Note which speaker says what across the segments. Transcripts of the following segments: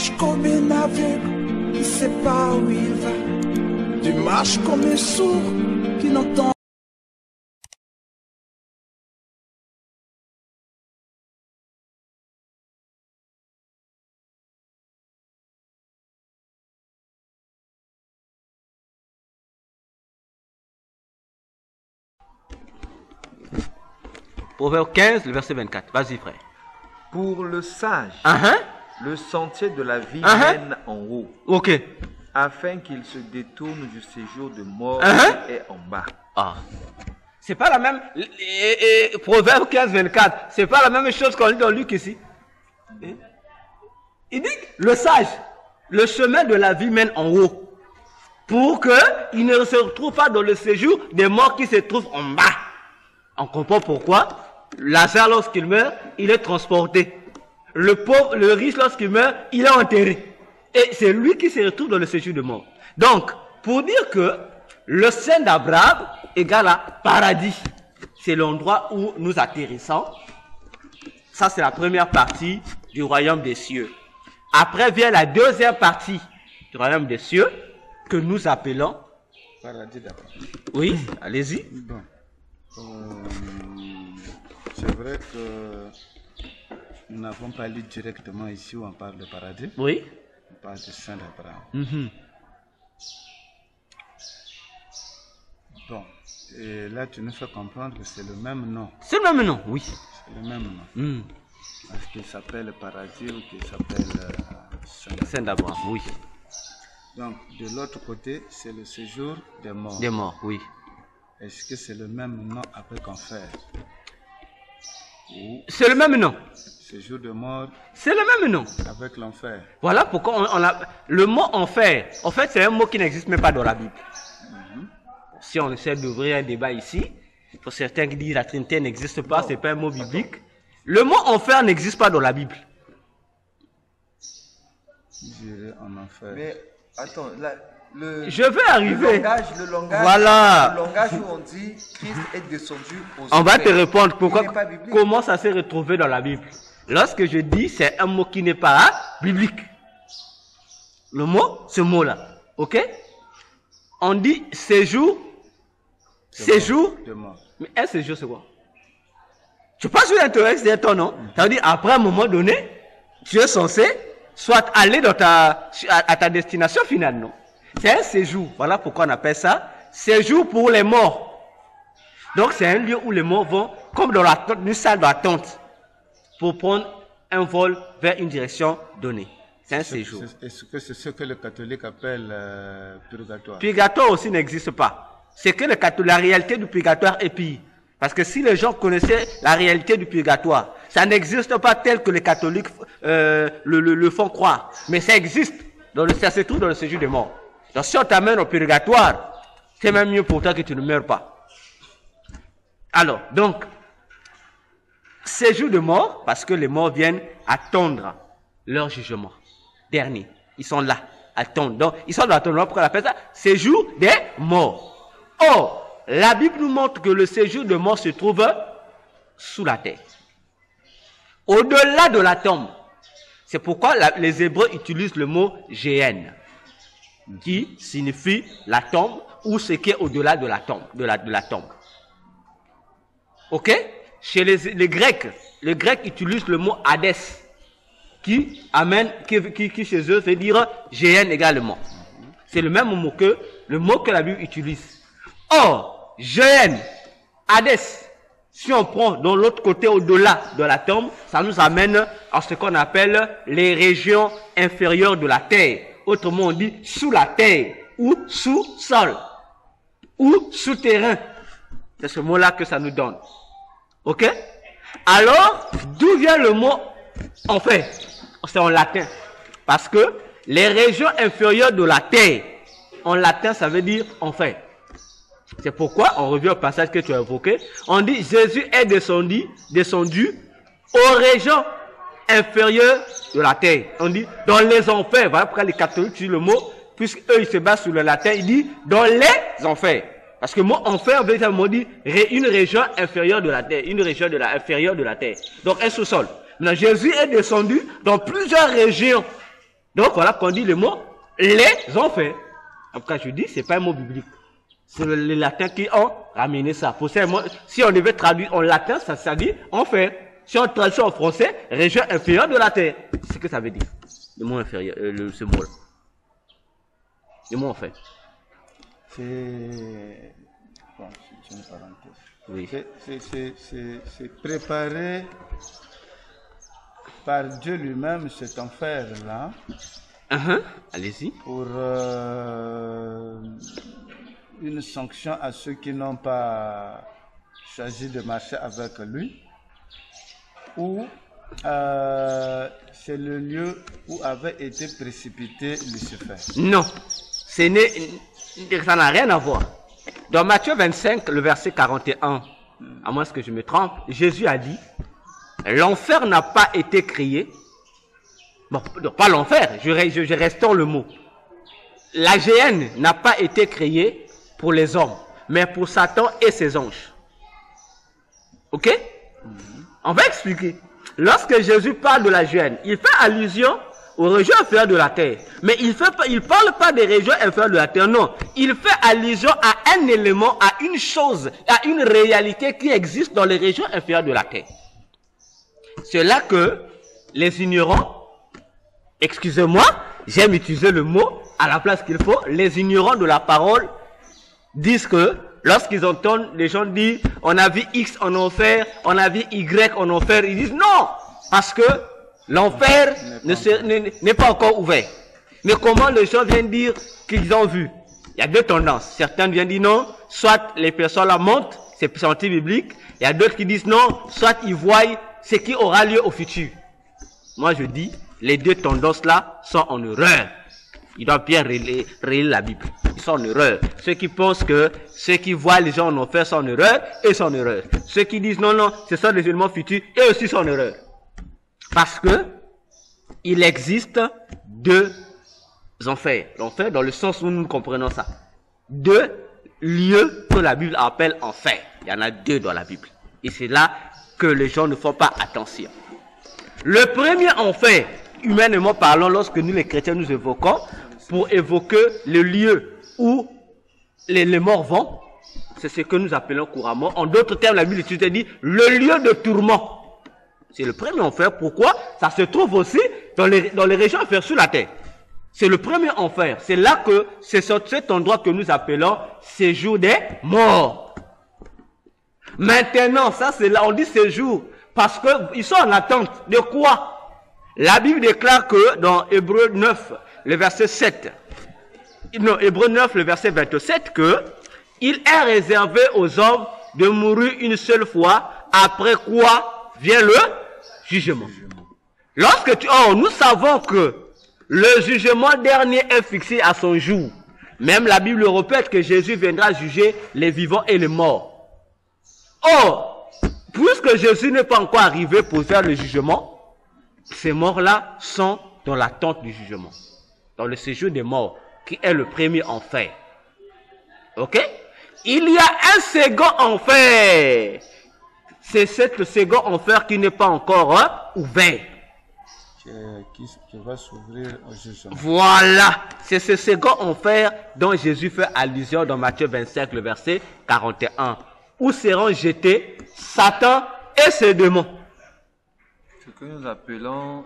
Speaker 1: marches comme un aveugle qui ne sait pas où il va. Tu marches comme un sourd qui n'entend.
Speaker 2: Proverbe 15, le verset 24. Vas-y, frère.
Speaker 3: Pour le sage, le sentier de la vie mène en haut,
Speaker 2: Ok.
Speaker 3: afin qu'il se détourne du séjour de mort et en bas.
Speaker 2: Ah. C'est pas la même. Proverbe 15, 24. C'est pas la même chose qu'on lit dans Luc ici. Il dit le sage, le chemin de la vie mène en haut. Pour qu'il ne se retrouve pas dans le séjour des morts qui se trouvent en bas. On comprend pourquoi Lazare, lorsqu'il meurt, il est transporté. Le pauvre, le riche, lorsqu'il meurt, il est enterré. Et c'est lui qui se retrouve dans le séjour de mort. Donc, pour dire que le sein d'Abraham égale à paradis. C'est l'endroit où nous atterrissons. Ça, c'est la première partie du royaume des cieux. Après vient la deuxième partie du royaume des cieux que nous appelons
Speaker 4: paradis d'abord.
Speaker 2: Oui, allez-y.
Speaker 4: Bon. C'est vrai que nous n'avons pas lu directement ici où on parle de paradis.
Speaker 2: Oui.
Speaker 4: On parle du sein d'Abraham. Bon. Et là, tu nous fais comprendre que c'est le même nom.
Speaker 2: C'est le même nom, oui.
Speaker 4: C'est le même nom. Est-ce qu'il s'appelle paradis ou qu'il s'appelle
Speaker 2: sein d'Abraham, oui.
Speaker 4: Donc, de l'autre côté, c'est le séjour des morts.
Speaker 2: Des morts, oui.
Speaker 4: Est-ce que c'est le même nom avec enfer?
Speaker 2: C'est le même nom.
Speaker 4: Séjour de mort.
Speaker 2: C'est le même nom.
Speaker 4: Avec l'enfer.
Speaker 2: Voilà pourquoi on a le mot enfer. En fait, c'est un mot qui n'existe même pas dans la Bible. Si on essaie d'ouvrir un débat ici, pour certains qui disent la Trinité n'existe pas, c'est pas un mot biblique. Le mot enfer n'existe pas dans la Bible.
Speaker 4: J'irai en enfer.
Speaker 3: Mais attends, là,
Speaker 2: je vais arriver.
Speaker 3: Le langage,
Speaker 2: voilà.
Speaker 3: Le langage où on dit Christ est descendu aux
Speaker 2: on va te
Speaker 3: enfers,
Speaker 2: répondre pourquoi, comment ça s'est retrouvé dans la Bible. Lorsque je dis c'est un mot qui n'est pas biblique. Le mot, ce mot-là. Ok? On dit séjour. Séjour. Mais un séjour, c'est quoi? Tu passes sur l'intérêt d'un ton, non? Ça veut dire, après un moment donné, tu es censé soit aller dans à ta destination finale, non? C'est un séjour. Voilà pourquoi on appelle ça séjour pour les morts. Donc, c'est un lieu où les morts vont, comme dans une salle d'attente, pour prendre un vol vers une direction donnée. C'est un séjour.
Speaker 4: Est-ce que c'est ce que le catholique appelle purgatoire?
Speaker 2: Purgatoire aussi n'existe pas. C'est que la réalité du purgatoire est pire. Parce que si les gens connaissaient la réalité du purgatoire, ça n'existe pas tel que les catholiques le font croire. Mais ça existe. Ça se trouve dans le séjour des morts. Donc si on t'amène au purgatoire, c'est même mieux pour toi que tu ne meurs pas. Alors, donc, séjour de mort, parce que les morts viennent attendre leur jugement dernier. Ils sont là, attendent. Donc, ils sont dans l'attente. Pourquoi on appelle ça séjour des morts. Or, la Bible nous montre que le séjour de mort se trouve sous la terre. Au-delà de la tombe. C'est pourquoi les Hébreux utilisent le mot Géhenne, qui signifie la tombe ou ce qui est au-delà de la tombe. De la tombe. Ok? Chez les Grecs utilisent le mot Hadès, qui chez eux veut dire Géhenne également. C'est le même mot que la Bible utilise. Or, Géhenne, Hadès, si on prend dans l'autre côté au-delà de la tombe, ça nous amène à ce qu'on appelle les régions inférieures de la terre. Autrement on dit sous la terre ou sous-sol ou souterrain. C'est ce mot-là que ça nous donne. Ok? Alors, d'où vient le mot enfer? C'est en latin. Parce que les régions inférieures de la terre, en latin, ça veut dire enfer. C'est pourquoi, on revient au passage que tu as évoqué, on dit Jésus est descendu aux régions inférieures de la terre. On dit dans les enfers. Voilà pourquoi les catholiques utilisent le mot, puisque eux ils se basent sur le latin, ils disent dans les enfers. Parce que le mot enfer veut dire une région inférieure de la terre, une région inférieure de la terre. Donc un sous-sol. Maintenant, Jésus est descendu dans plusieurs régions Donc voilà qu'on dit le mot les enfers. En tout cas, je dis, c'est pas un mot biblique. C'est les latins qui ont ramené ça. Pour ça, si on devait traduire en latin, ça dit enfer. Si on traduit en français, région inférieure de la terre. C'est ce que ça veut dire. Le mot inférieur, ce mot-là. Le mot enfer.
Speaker 4: C'est... Bon, c'est une parenthèse.
Speaker 2: Oui.
Speaker 4: C'est préparé par Dieu lui-même cet enfer-là.
Speaker 2: Allez-y.
Speaker 4: Pour une sanction à ceux qui n'ont pas choisi de marcher avec lui. Ou c'est le lieu où avait été précipité Lucifer.
Speaker 2: Non, ça n'a rien à voir. Dans Matthieu 25, le verset 41, à moins que je me trompe, Jésus a dit, l'enfer n'a pas été créé. Bon, pas l'enfer, je restaure le mot. La géhenne n'a pas été créée pour les hommes, mais pour Satan et ses anges. Ok? On va expliquer. Lorsque Jésus parle de la géhenne, il fait allusion aux régions inférieures de la terre. Mais il parle pas des régions inférieures de la terre, non. Il fait allusion à un élément, à une chose, à une réalité qui existe dans les régions inférieures de la terre. C'est là que les ignorants, excusez-moi, j'aime utiliser le mot à la place qu'il faut, les ignorants de la parole disent que lorsqu'ils entendent les gens dire on a vu X en enfer, on a vu Y en enfer, ils disent non, parce que l'enfer n'est pas encore ouvert. Mais comment les gens viennent dire qu'ils ont vu? Il y a deux tendances. Certains viennent dire non, soit les personnes la montent, c'est anti-biblique. Il y a d'autres qui disent non, soit ils voient ce qui aura lieu au futur. Moi je dis, les deux tendances-là sont en erreur. Ils doivent bien relire la Bible. Ils sont en erreur. Ceux qui pensent que ceux qui voient les gens en enfer sont en erreur, et sont en erreur. Ceux qui disent non, non, ce sont des événements futurs, et aussi sont en erreur. Parce que il existe deux enfers. L'enfer dans le sens où nous comprenons ça. Deux lieux que la Bible appelle enfer. Il y en a deux dans la Bible. Et c'est là que les gens ne font pas attention. Le premier enfer, humainement parlant, lorsque nous les chrétiens nous évoquons, pour évoquer le lieu où les morts vont, c'est ce que nous appelons couramment. En d'autres termes, la Bible dit le lieu de tourment. C'est le premier enfer. Pourquoi? Ça se trouve aussi dans les régions inférieures sur la terre. C'est le premier enfer. C'est là que c'est cet endroit que nous appelons séjour des morts. Maintenant, ça c'est là, on dit séjour, parce qu'ils sont en attente de quoi? La Bible déclare que dans Hébreux 9, le verset 7, non, Hébreux 9, le verset 27, que il est réservé aux hommes de mourir une seule fois, après quoi vient le jugement. Lorsque nous savons que le jugement dernier est fixé à son jour. Même la Bible répète que Jésus viendra juger les vivants et les morts. Or, puisque Jésus n'est pas encore arrivé pour faire le jugement, ces morts-là sont dans l'attente du jugement, dans le séjour des morts, qui est le premier enfer. Ok? Il y a un second enfer. C'est ce second enfer qui n'est pas encore ouvert.
Speaker 4: Qui va s'ouvrir au jugement.
Speaker 2: Voilà, c'est ce second enfer dont Jésus fait allusion dans Matthieu 25, le verset 41. Où seront jetés Satan et ses démons.
Speaker 3: Ce que nous appelons...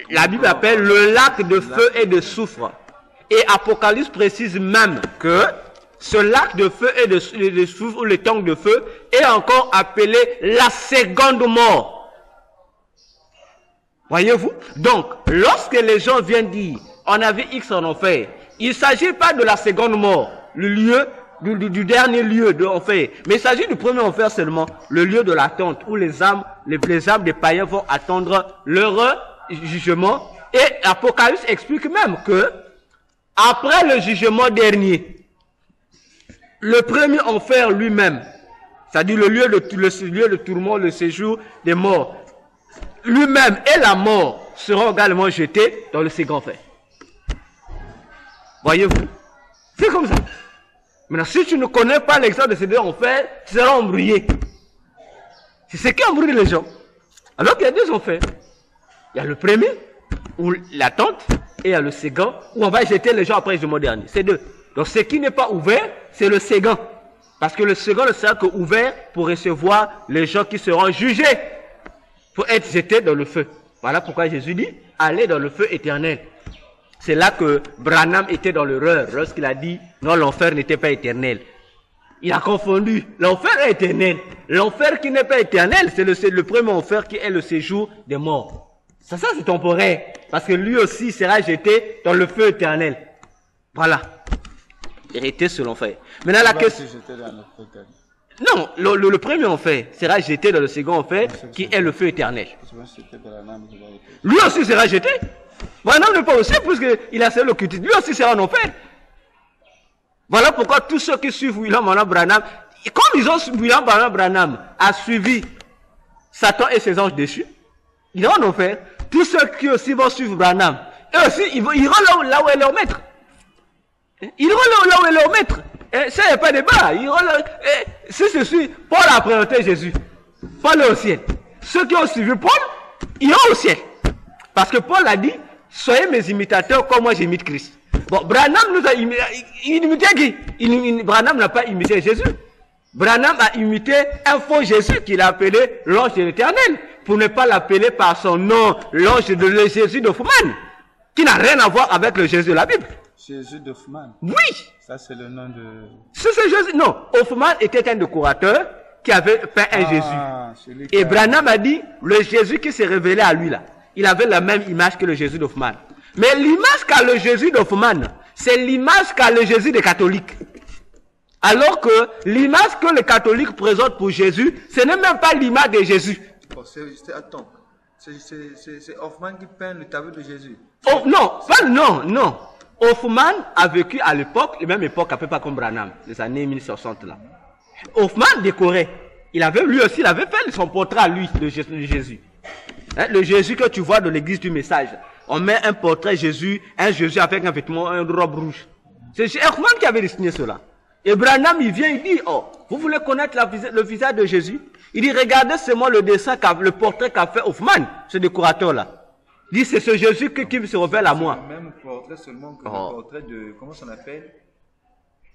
Speaker 2: la Bible appelle le lac de feu et de soufre. Et Apocalypse précise même que ce lac de feu et de soufre, ou le tank de feu, est encore appelé la seconde mort. Voyez-vous? Donc, lorsque les gens viennent dire, on a vu X en enfer, il ne s'agit pas de la seconde mort, le lieu du dernier lieu de enfer, mais il s'agit du premier enfer seulement, le lieu de l'attente, où les âmes des païens vont attendre leur jugement. Et Apocalypse explique même que, après le jugement dernier, le premier enfer lui-même, c'est-à-dire le lieu de tourment, le séjour des morts, lui-même et la mort seront également jetés dans le second enfer. Voyez-vous? C'est comme ça. Maintenant, si tu ne connais pas l'exemple de ces deux enfers, tu seras embrouillé. C'est ce qui embrouille les gens. Alors qu'il y a deux enfers. Il y a le premier ou la tente, et il y a le ségan, où on va jeter les gens après le jugement dernier. C'est deux. Donc ce qui n'est pas ouvert, c'est le ségan. Parce que le ségan ne sera qu'ouvert pour recevoir les gens qui seront jugés, pour être jetés dans le feu. Voilà pourquoi Jésus dit, allez dans le feu éternel. C'est là que Branham était dans l'erreur, lorsqu'il a dit, non, l'enfer n'était pas éternel. Il a confondu. L'enfer est éternel. L'enfer qui n'est pas éternel, c'est le premier enfer qui est le séjour des morts. Ça c'est temporaire. Parce que lui aussi sera jeté dans le feu éternel. Voilà. Hérité sur l'enfer. Maintenant la question. Non, le premier enfer sera jeté dans le second enfer qui est le feu éternel. Lui aussi sera jeté. Branham n'est pas aussi, puisqu'il a fait le culte. Lui aussi sera en enfer. Voilà pourquoi tous ceux qui suivent William Branham, comme ils ont William Branham a suivi Satan et ses anges déchus, ils vont en enfer. Tous ceux qui aussi vont suivre Branham, eux aussi, ils iront là où est leur maître. Ils iront là où est leur maître. Ça, il n'y a pas de débat. Si je suis, Paul a présenté Jésus. Paul est au ciel. Ceux qui ont suivi Paul, iront au ciel. Parce que Paul a dit, soyez mes imitateurs comme moi j'imite Christ. Bon, Branham nous a imité qui? Branham n'a pas imité Jésus. Branham a imité un faux Jésus qu'il a appelé l'ange de l'Éternel, pour ne pas l'appeler par son nom, l'ange de le Jésus d'Hoffmann, qui n'a rien à voir avec le Jésus de la Bible.
Speaker 4: Jésus d'Hoffmann.
Speaker 2: Oui.
Speaker 4: Ça c'est le nom de...
Speaker 2: C'est Jésus. Non, Hoffmann était un décorateur qui avait peint un Jésus. Et Branham a dit, le Jésus qui s'est révélé à lui là, il avait la même image que le Jésus d'Hoffmann. Mais l'image qu'a le Jésus d'Hoffmann, c'est l'image qu'a le Jésus des catholiques. Alors que l'image que les catholiques présentent pour Jésus, ce n'est même pas l'image de Jésus.
Speaker 3: Oh, attends, c'est Hoffmann qui peint le tableau de Jésus.
Speaker 2: Oh, non. Hoffmann a vécu à l'époque, la même époque, à peu près comme Branham, les années 1960 là. Hoffmann décorait. Lui aussi, il avait fait son portrait à lui, de Jésus. Hein, le Jésus que tu vois dans l'église du message. On met un portrait Jésus, un Jésus avec un vêtement, une robe rouge. C'est Hoffmann qui avait dessiné cela. Et Branham, il vient, il dit, oh, vous voulez connaître le visage de Jésus? Il dit, regardez seulement le dessin, le portrait qu'a fait Hoffmann, ce décorateur-là. Il dit, c'est ce Jésus qui se révèle à moi.
Speaker 3: C'est le même portrait seulement que le portrait de, comment ça s'appelle?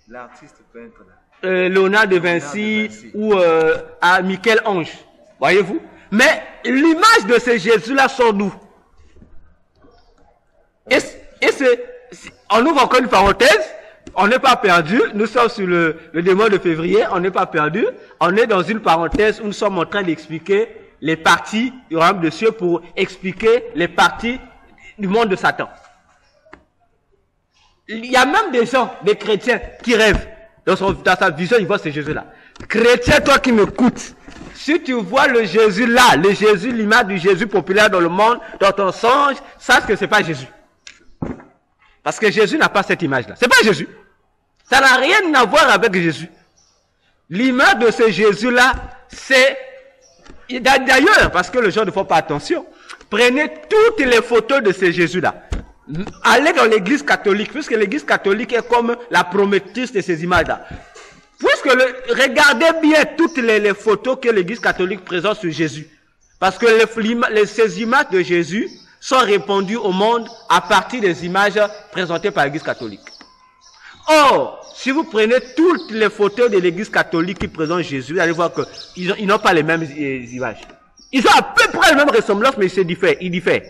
Speaker 3: L'artiste peintre là.
Speaker 2: Léonard de Vinci ou à Michel-Ange. Voyez-vous? Mais l'image de ce Jésus-là sort d'où? On ouvre encore une parenthèse. On n'est pas perdu. Nous sommes sur le mois de février. On n'est pas perdu. On est dans une parenthèse où nous sommes en train d'expliquer les parties du royaume de cieux pour expliquer les parties du monde de Satan. Il y a même des gens, des chrétiens, qui rêvent. Dans sa vision, ils voient ce Jésus-là. Chrétien, toi qui m'écoutes, si tu vois le Jésus là, le Jésus, l'image du Jésus populaire dans le monde, dans ton songe, sache que c'est pas Jésus. Parce que Jésus n'a pas cette image-là. C'est pas Jésus. Ça n'a rien à voir avec Jésus. L'image de ce Jésus-là, c'est... D'ailleurs, parce que les gens ne font pas attention, prenez toutes les photos de ce Jésus-là. Allez dans l'église catholique, puisque l'église catholique est comme la promettrice de ces images-là. Regardez bien toutes les photos que l'église catholique présente sur Jésus. Parce que ces images de Jésus sont répandues au monde à partir des images présentées par l'église catholique. Or, si vous prenez toutes les photos de l'église catholique qui présentent Jésus, vous allez voir qu'ils n'ont pas les mêmes images. Ils ont à peu près la même ressemblance, mais ils diffèrent.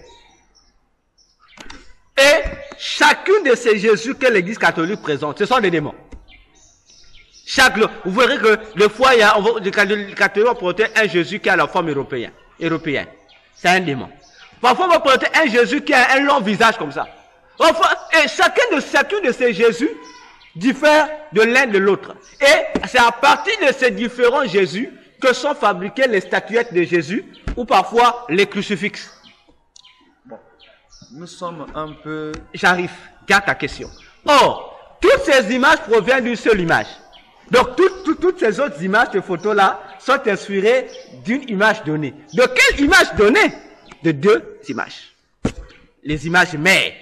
Speaker 2: Et chacun de ces Jésus que l'église catholique présente, ce sont des démons. Vous verrez que des fois, les catholiques vont présenter un Jésus qui a la forme européenne. C'est un démon. Parfois, on va présenter un Jésus qui a un long visage comme ça. Enfin, et chacun de ces Jésus diffère de l'un de l'autre. Et c'est à partir de ces différents Jésus que sont fabriquées les statuettes de Jésus ou parfois les crucifixes.
Speaker 3: Bon, nous sommes un peu...
Speaker 2: J'arrive, garde ta question. Or, toutes ces images proviennent d'une seule image. Donc, toutes ces autres images, ces photos-là, sont inspirées d'une image donnée. De quelle image donnée? De deux images. Les images mères.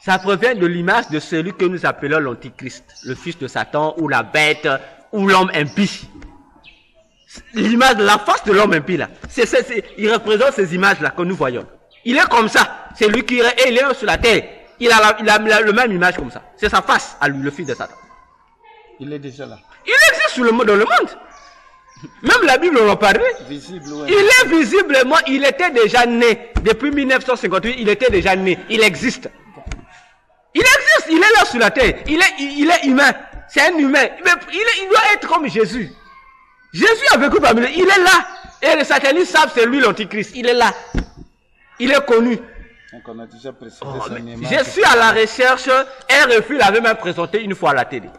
Speaker 2: Ça provient de l'image de celui que nous appelons l'Antichrist, le fils de Satan, ou la bête, ou l'homme impie. L'image de la face de l'homme impie, là. Il représente ces images-là que nous voyons. Il est comme ça. C'est lui qui est, et il est sur la terre. Il a le même image comme ça. C'est sa face à lui, le fils de Satan.
Speaker 4: Il est déjà là.
Speaker 2: Il existe dans le monde. Même la Bible en parle.
Speaker 4: Visible, ouais.
Speaker 2: Il est visiblement, il était déjà né. Depuis 1958, il était déjà né. Il existe. Il existe, il est là sur la terre. Il est humain. C'est un humain. Mais il doit être comme Jésus. Jésus a vécu parmi nous. Il est là. Et les satanistes savent c'est lui l'antichrist. Il est là. Il est connu.
Speaker 4: Donc on a déjà présenté son image.
Speaker 2: Je suis à la recherche. RFI l'avait même présenté une fois à la télé.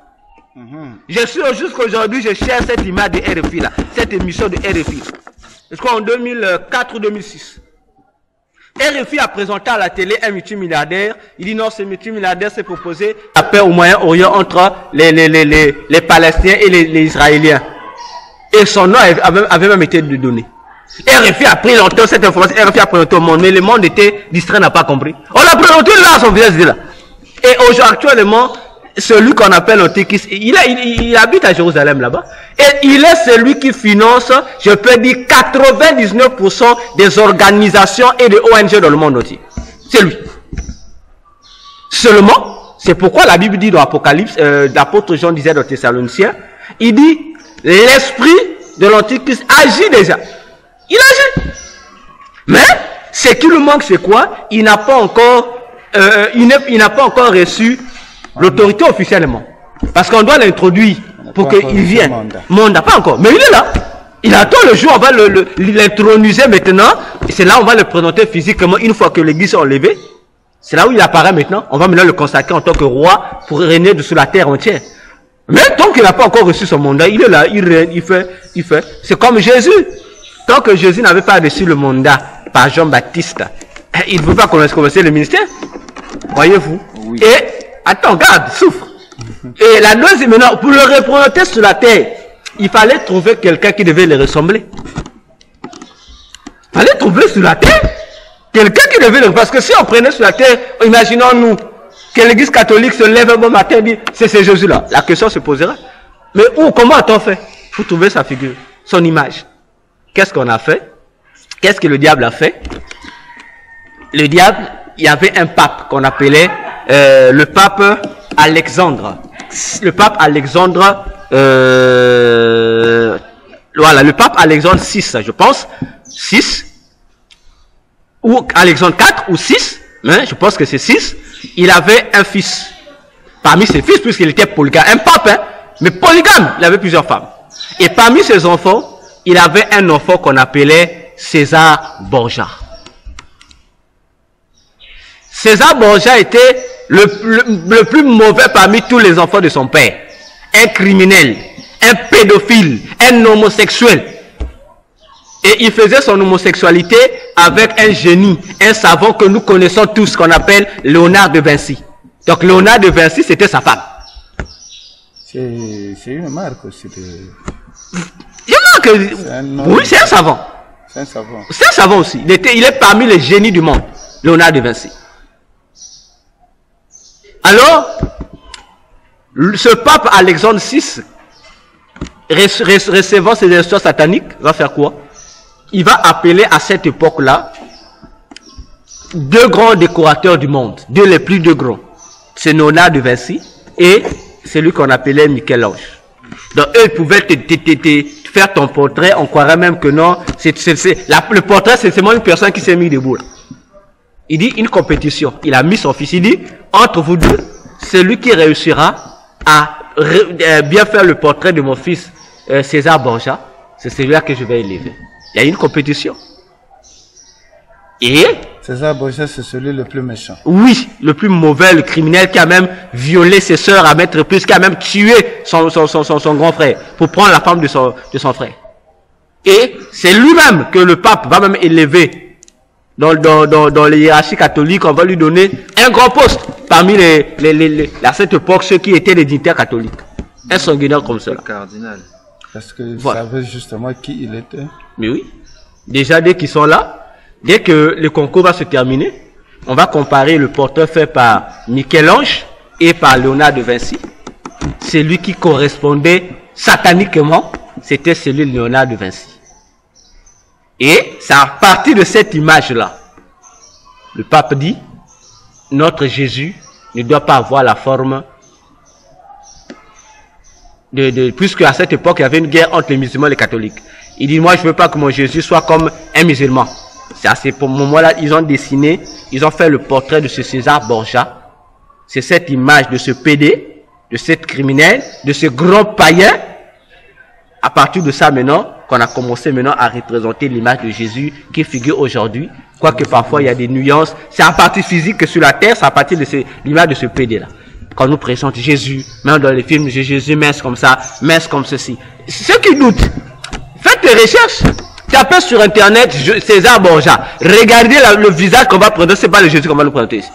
Speaker 2: Je suis jusqu'aujourd'hui, je cherche cette image de RFI là. Cette émission de RFI. Je crois en 2004 ou 2006. RFI a présenté à la télé un multimilliardaire. Il dit non, ce multimilliardaire s'est proposé la paix au Moyen-Orient entre les Palestiniens et les Israéliens. Et son nom avait même été donné. RFI a pris longtemps cette information. RFI a présenté au monde, mais le monde était distrait, n'a pas compris. On l'a présenté là, son visage là. Et aujourd'hui, actuellement, celui qu'on appelle l'antichrist, il habite à Jérusalem là-bas. Et il est celui qui finance, je peux dire, 99% des organisations et des ONG dans le monde entier. C'est lui. Seulement, c'est pourquoi la Bible dit dans l'Apocalypse, l'apôtre Jean disait dans Thessaloniciens, il dit, l'esprit de l'antichrist agit déjà. Il agit. Mais, ce qui lui manque, c'est quoi? Il n'a pas encore, il n'a pas encore reçu l'autorité officiellement. Parce qu'on doit l'introduire pour qu'il vienne. Mandat, pas encore. Mais il est là. Il attend le jour, on va l'introniser maintenant. Et c'est là on va le présenter physiquement une fois que l'église est enlevée. C'est là où il apparaît maintenant. On va maintenant le consacrer en tant que roi pour régner sur la terre entière. Mais tant qu'il n'a pas encore reçu son mandat, il est là, il règne, il fait. C'est comme Jésus. Tant que Jésus n'avait pas reçu le mandat par Jean-Baptiste, il ne veut pas commencer le ministère. Voyez-vous? Oui. Et, attends, garde, souffre. Et la deuxième, maintenant, pour le représenter sur la terre, il fallait trouver quelqu'un qui devait le ressembler. Il fallait trouver sur la terre quelqu'un qui devait le... Parce que si on prenait sur la terre, imaginons-nous que l'église catholique se lève un bon matin et dit, c'est Jésus-là. La question se posera. Mais où, comment a-t-on fait? Il faut trouver sa figure, son image. Qu'est-ce qu'on a fait? Qu'est-ce que le diable a fait? Le diable, il y avait un pape qu'on appelait le pape Alexandre. Le pape Alexandre, voilà, le pape Alexandre VI, je pense, 6, ou Alexandre 4 ou 6, hein, je pense que c'est 6, il avait un fils. Parmi ses fils, puisqu'il était polygame, un pape, hein, mais polygame, il avait plusieurs femmes. Et parmi ses enfants, il avait un enfant qu'on appelait César Borgia. César Borgia était le plus mauvais parmi tous les enfants de son père. Un criminel, un pédophile, un homosexuel. Et il faisait son homosexualité avec un génie, un savant que nous connaissons tous, qu'on appelle Léonard de Vinci. Donc Léonard de Vinci, c'était sa femme.
Speaker 4: C'est une marque aussi de...
Speaker 2: Oui, c'est un savant.
Speaker 4: C'est un savant.
Speaker 2: C'est un savant aussi. Il est parmi les génies du monde, Léonard de Vinci. Alors, ce pape Alexandre VI, recevant ces histoires sataniques, va faire quoi? Il va appeler à cette époque-là deux grands décorateurs du monde, deux grands. C'est Léonard de Vinci et celui qu'on appelait Michel-Ange. Donc eux ils pouvaient te faire ton portrait, on croirait même que non, le portrait c'est seulement une personne qui s'est mise debout là. Il dit une compétition, il a mis son fils, il dit entre vous deux, celui qui réussira à bien faire le portrait de mon fils César Borgia, c'est celui-là que je vais élever. Il y a une compétition. Et
Speaker 4: César Borgia, c'est celui le plus méchant.
Speaker 2: Oui, le plus mauvais, le criminel qui a même violé ses sœurs à mettre plus, qui a même tué son grand frère pour prendre la femme de son frère. Et c'est lui-même que le pape va même élever dans les hiérarchies catholiques. On va lui donner un grand poste parmi à cette époque ceux qui étaient les dignitaires catholiques. Un sanguinaire comme cela.
Speaker 3: Cardinal.
Speaker 4: Parce que
Speaker 2: voilà.
Speaker 4: Savait justement qui il était.
Speaker 2: Mais oui. Déjà, dès qu'ils sont là, dès que le concours va se terminer, on va comparer le portrait fait par Michel-Ange et par Léonard de Vinci. Celui qui correspondait sataniquement, c'était celui de Léonard de Vinci. Et c'est à partir de cette image-là le pape dit, notre Jésus ne doit pas avoir la forme puisque à cette époque, il y avait une guerre entre les musulmans et les catholiques. Il dit, moi, je veux pas que mon Jésus soit comme un musulman. C'est à ce moment-là, ils ont dessiné, ils ont fait le portrait de ce César Borgia. C'est cette image de ce PD, de cette criminel, de ce grand païen. À partir de ça, maintenant, qu'on a commencé maintenant à représenter l'image de Jésus qui figure aujourd'hui. Quoique parfois, il y a des nuances. C'est à partir physique que sur la terre, c'est à partir de l'image de ce PD-là. Quand on nous présente Jésus, même dans les films, Jésus mince comme ça, mince comme ceci. Ceux qui doutent, faites des recherches. Tapez sur Internet César Borgia. Regardez le visage qu'on va prendre. C'est pas le Jésus qu'on va nous présenter ici.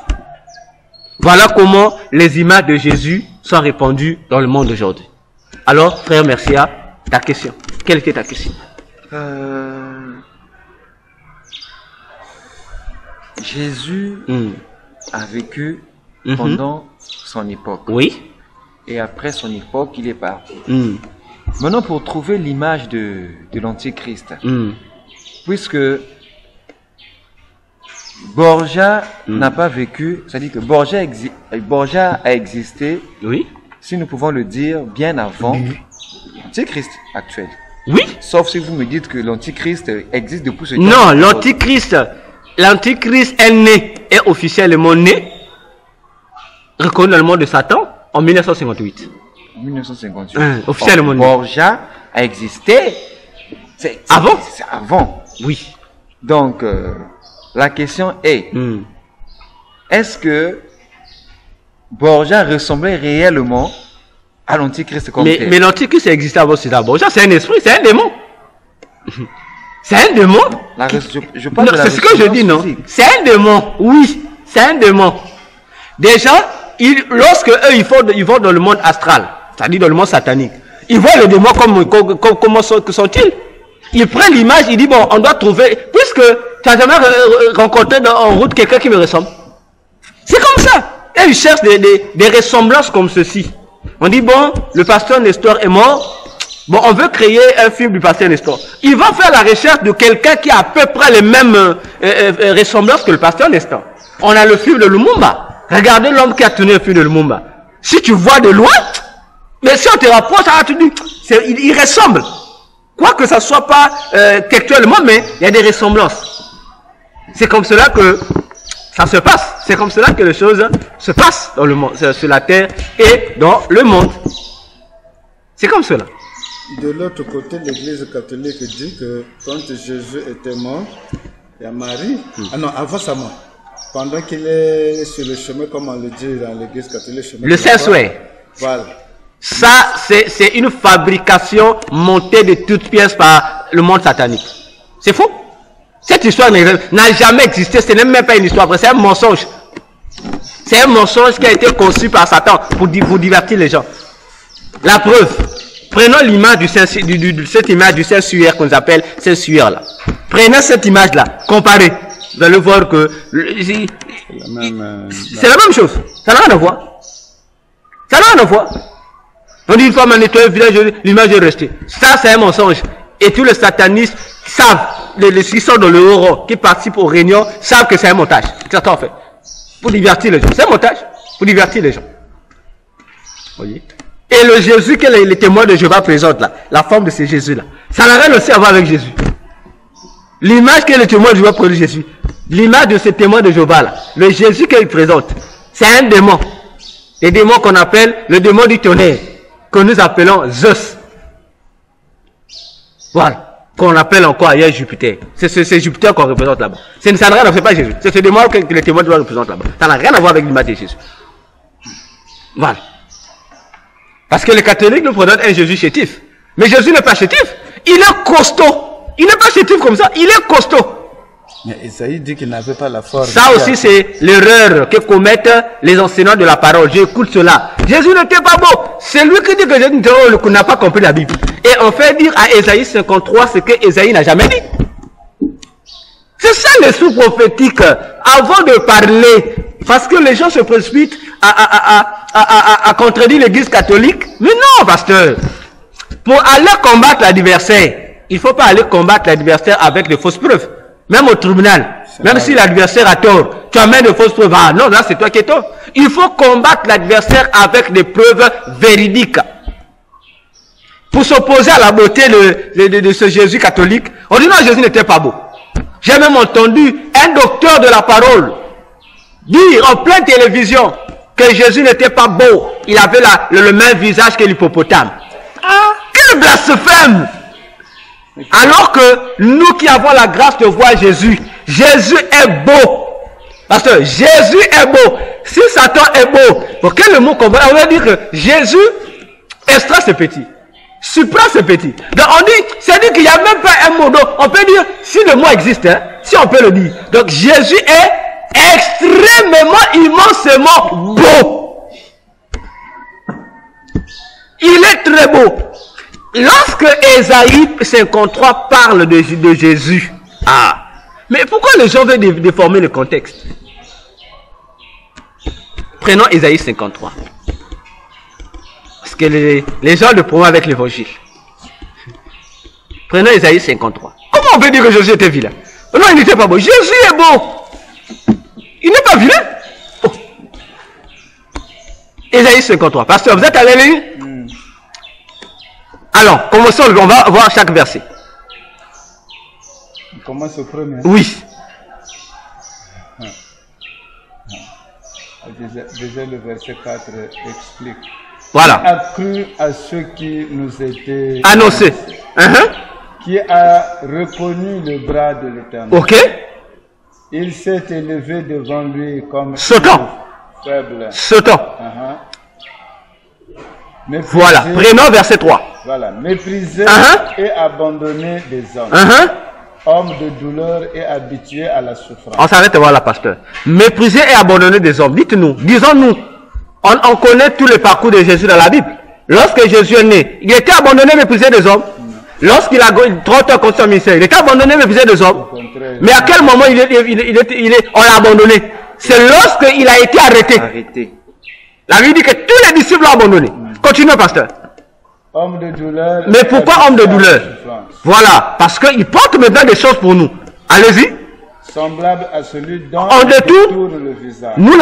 Speaker 2: Voilà comment les images de Jésus sont répandues dans le monde aujourd'hui. Alors, frère Mercia, ta question. Quelle était ta question?
Speaker 3: Jésus a vécu pendant son époque.
Speaker 2: Oui.
Speaker 3: Et après son époque, il est parti. Maintenant, pour trouver l'image de l'Antichrist, puisque Borgia n'a pas vécu, c'est-à-dire que Borgia a existé,
Speaker 2: oui,
Speaker 3: si nous pouvons le dire, bien avant l'Antichrist actuel.
Speaker 2: Oui.
Speaker 3: Sauf si vous me dites que l'Antichrist existe depuis ce temps.
Speaker 2: Non, l'Antichrist est né, est officiellement né, reconnu dans le monde de Satan en 1958.
Speaker 3: En 1958.
Speaker 2: Officiellement né.
Speaker 3: Borgia a existé.
Speaker 2: Avant?
Speaker 3: C'est avant.
Speaker 2: Oui.
Speaker 3: Donc, la question est, est-ce que Borgia ressemblait réellement à l'Antichrist comme tel?
Speaker 2: Mais l'Antichrist existait avant César Borgia, c'est un esprit, c'est un démon. C'est un démon.
Speaker 3: Je parle de la
Speaker 2: c'est ce que je dis, non? C'est un démon, oui, c'est un démon. Déjà, lorsque eux, ils vont dans le monde astral, c'est-à-dire dans le monde satanique, ils voient les démons comment sont-ils? Ils prennent l'image, ils disent, bon, on doit trouver, puisque tu n'as jamais rencontré en route quelqu'un qui me ressemble. C'est comme ça. Et ils cherchent des ressemblances comme ceci. On dit, bon, le pasteur Nestor est mort. Bon, on veut créer un film du pasteur Nestor. Ils vont faire la recherche de quelqu'un qui a à peu près les mêmes ressemblances que le pasteur Nestor. On a le film de Lumumba. Regardez l'homme qui a tourné le film de Lumumba. Si tu vois de loin, mais si on te rapproche, tu dis, il ressemble. Quoi que ça soit pas textuellement, mais il y a des ressemblances. C'est comme cela que ça se passe. C'est comme cela que les choses se passent dans le monde, sur la terre et dans le monde. C'est comme cela.
Speaker 4: De l'autre côté, l'Église catholique dit que quand Jésus était mort, il y a Marie, avant sa mort, pendant qu'il est sur le chemin, comme on le dit dans l'Église catholique,
Speaker 2: le Saint-Souhait.
Speaker 4: Voilà.
Speaker 2: Ça, c'est une fabrication montée de toutes pièces par le monde satanique. C'est faux. Cette histoire n'a jamais existé. Ce n'est même pas une histoire vraie. C'est un mensonge. C'est un mensonge qui a été conçu par Satan pour divertir les gens. La preuve. Prenons l'image cette image du Saint-Suaire qu'on appelle Saint-Suaire là. Prenez cette image là. Comparez. Vous allez voir que c'est la même chose. Ça n'a rien à voir. Ça n'a rien à voir. On dit une fois, on nettoie le village, l'image est restée. Ça, c'est un mensonge. Et tous les satanistes savent, les qui sont dans le haut, qui participent aux réunions, savent que c'est un montage. C'est ça en fait. Pour divertir les gens. C'est un montage. Pour divertir les gens. Voyez. Et le Jésus que les témoins de Jéhovah présentent là, la forme de ce Jésus là, ça n'a rien aussi à voir avec Jésus. L'image que les témoins de Jéhovah présentent Jésus, l'image de ce témoin de Jéhovah là, le Jésus qu'il présente, c'est un démon. Les démons qu'on appelle le démon du tonnerre, que nous appelons Zeus. Voilà. Qu'on appelle encore ailleurs Jupiter. C'est Jupiter qu'on représente là-bas. Ça n'a rien à voir, c'est pas Jésus. C'est ce démon que les témoins de Jéhovah représentent là-bas. Ça n'a rien à voir avec l'image de Jésus. Voilà. Parce que les catholiques nous présentent un Jésus chétif. Mais Jésus n'est pas chétif. Il est costaud. Il n'est pas chétif comme ça. Il est costaud.
Speaker 4: Mais Isaïe dit qu'il n'avait pas la force.
Speaker 2: Ça aussi, c'est l'erreur que commettent les enseignants de la parole. J'écoute cela. Jésus n'était pas beau. C'est lui qui dit que Jésus n'a pas compris la Bible. Et on fait dire à Ésaïe 53 ce que Ésaïe n'a jamais dit. C'est ça l'esprit prophétique. Avant de parler, parce que les gens se précipitent à contredire l'église catholique. Mais non, pasteur. Pour aller combattre l'adversaire, il ne faut pas aller combattre l'adversaire avec de fausses preuves. Même au tribunal. Même si l'adversaire a tort, tu amènes de fausses preuves. Ah non, là c'est toi qui es tort. Il faut combattre l'adversaire avec des preuves véridiques. Pour s'opposer à la beauté de ce Jésus catholique, on dit non, Jésus n'était pas beau. J'ai même entendu un docteur de la parole dire en pleine télévision que Jésus n'était pas beau. Il avait le même visage que l'hippopotame. Ah, quel blasphème! Alors que nous qui avons la grâce de voir Jésus, Jésus est beau. Parce que Jésus est beau. Si Satan est beau, pour quel le mot qu'on va, on va dire que Jésus, extra c'est petit. Supra c'est petit. Donc on dit, c'est-à-dire qu'il n'y a même pas un mot. Donc on peut dire, si le mot existe, hein, si on peut le dire. Donc Jésus est extrêmement, immensément beau. Il est très beau. Lorsque Ésaïe 53 parle de Jésus, ah, mais pourquoi les gens veulent déformer le contexte? Prenons Ésaïe 53. Parce que les gens le prouvent avec l'évangile. Prenons Ésaïe 53. Comment on peut dire que Jésus était vilain? Non, il n'était pas beau. Jésus est beau. Il n'est pas vilain. Oh. Ésaïe 53. Pasteur, vous êtes allé lire? Alors, commençons, on va voir chaque verset.
Speaker 4: On commence au premier.
Speaker 2: Oui.
Speaker 4: Déjà le verset 4 explique.
Speaker 2: Voilà.
Speaker 4: Qui a cru à ceux qui nous étaient
Speaker 2: annoncés.
Speaker 4: Qui a reconnu le bras de l'Éternel.
Speaker 2: Ok.
Speaker 4: Il s'est élevé devant lui comme
Speaker 2: Satan.
Speaker 4: Faible.
Speaker 2: Satan. Voilà. Prenons verset 3.
Speaker 4: Voilà. Méprisé et abandonné des hommes. Homme de douleur et habitué à la souffrance.
Speaker 2: On s'arrête voir la pasteur. Méprisé et abandonné des hommes. Dites-nous, disons-nous, on connaît tout le parcours de Jésus dans la Bible. Lorsque Jésus est né, il était abandonné, méprisé des hommes. Lorsqu'il a 30 ans contre son ministère, il était abandonné, méprisé des hommes. Mais à quel moment on l'a abandonné? C'est lorsqu'il a été arrêté. La Bible dit que tous les disciples l'ont abandonné. Continuez, pasteur.
Speaker 4: Homme de douleur.
Speaker 2: Mais pourquoi homme de douleur? Voilà, parce qu'il porte maintenant des choses pour nous. Allez-y.
Speaker 4: Semblable à celui dont
Speaker 2: on détourne
Speaker 4: le visage.
Speaker 2: Nous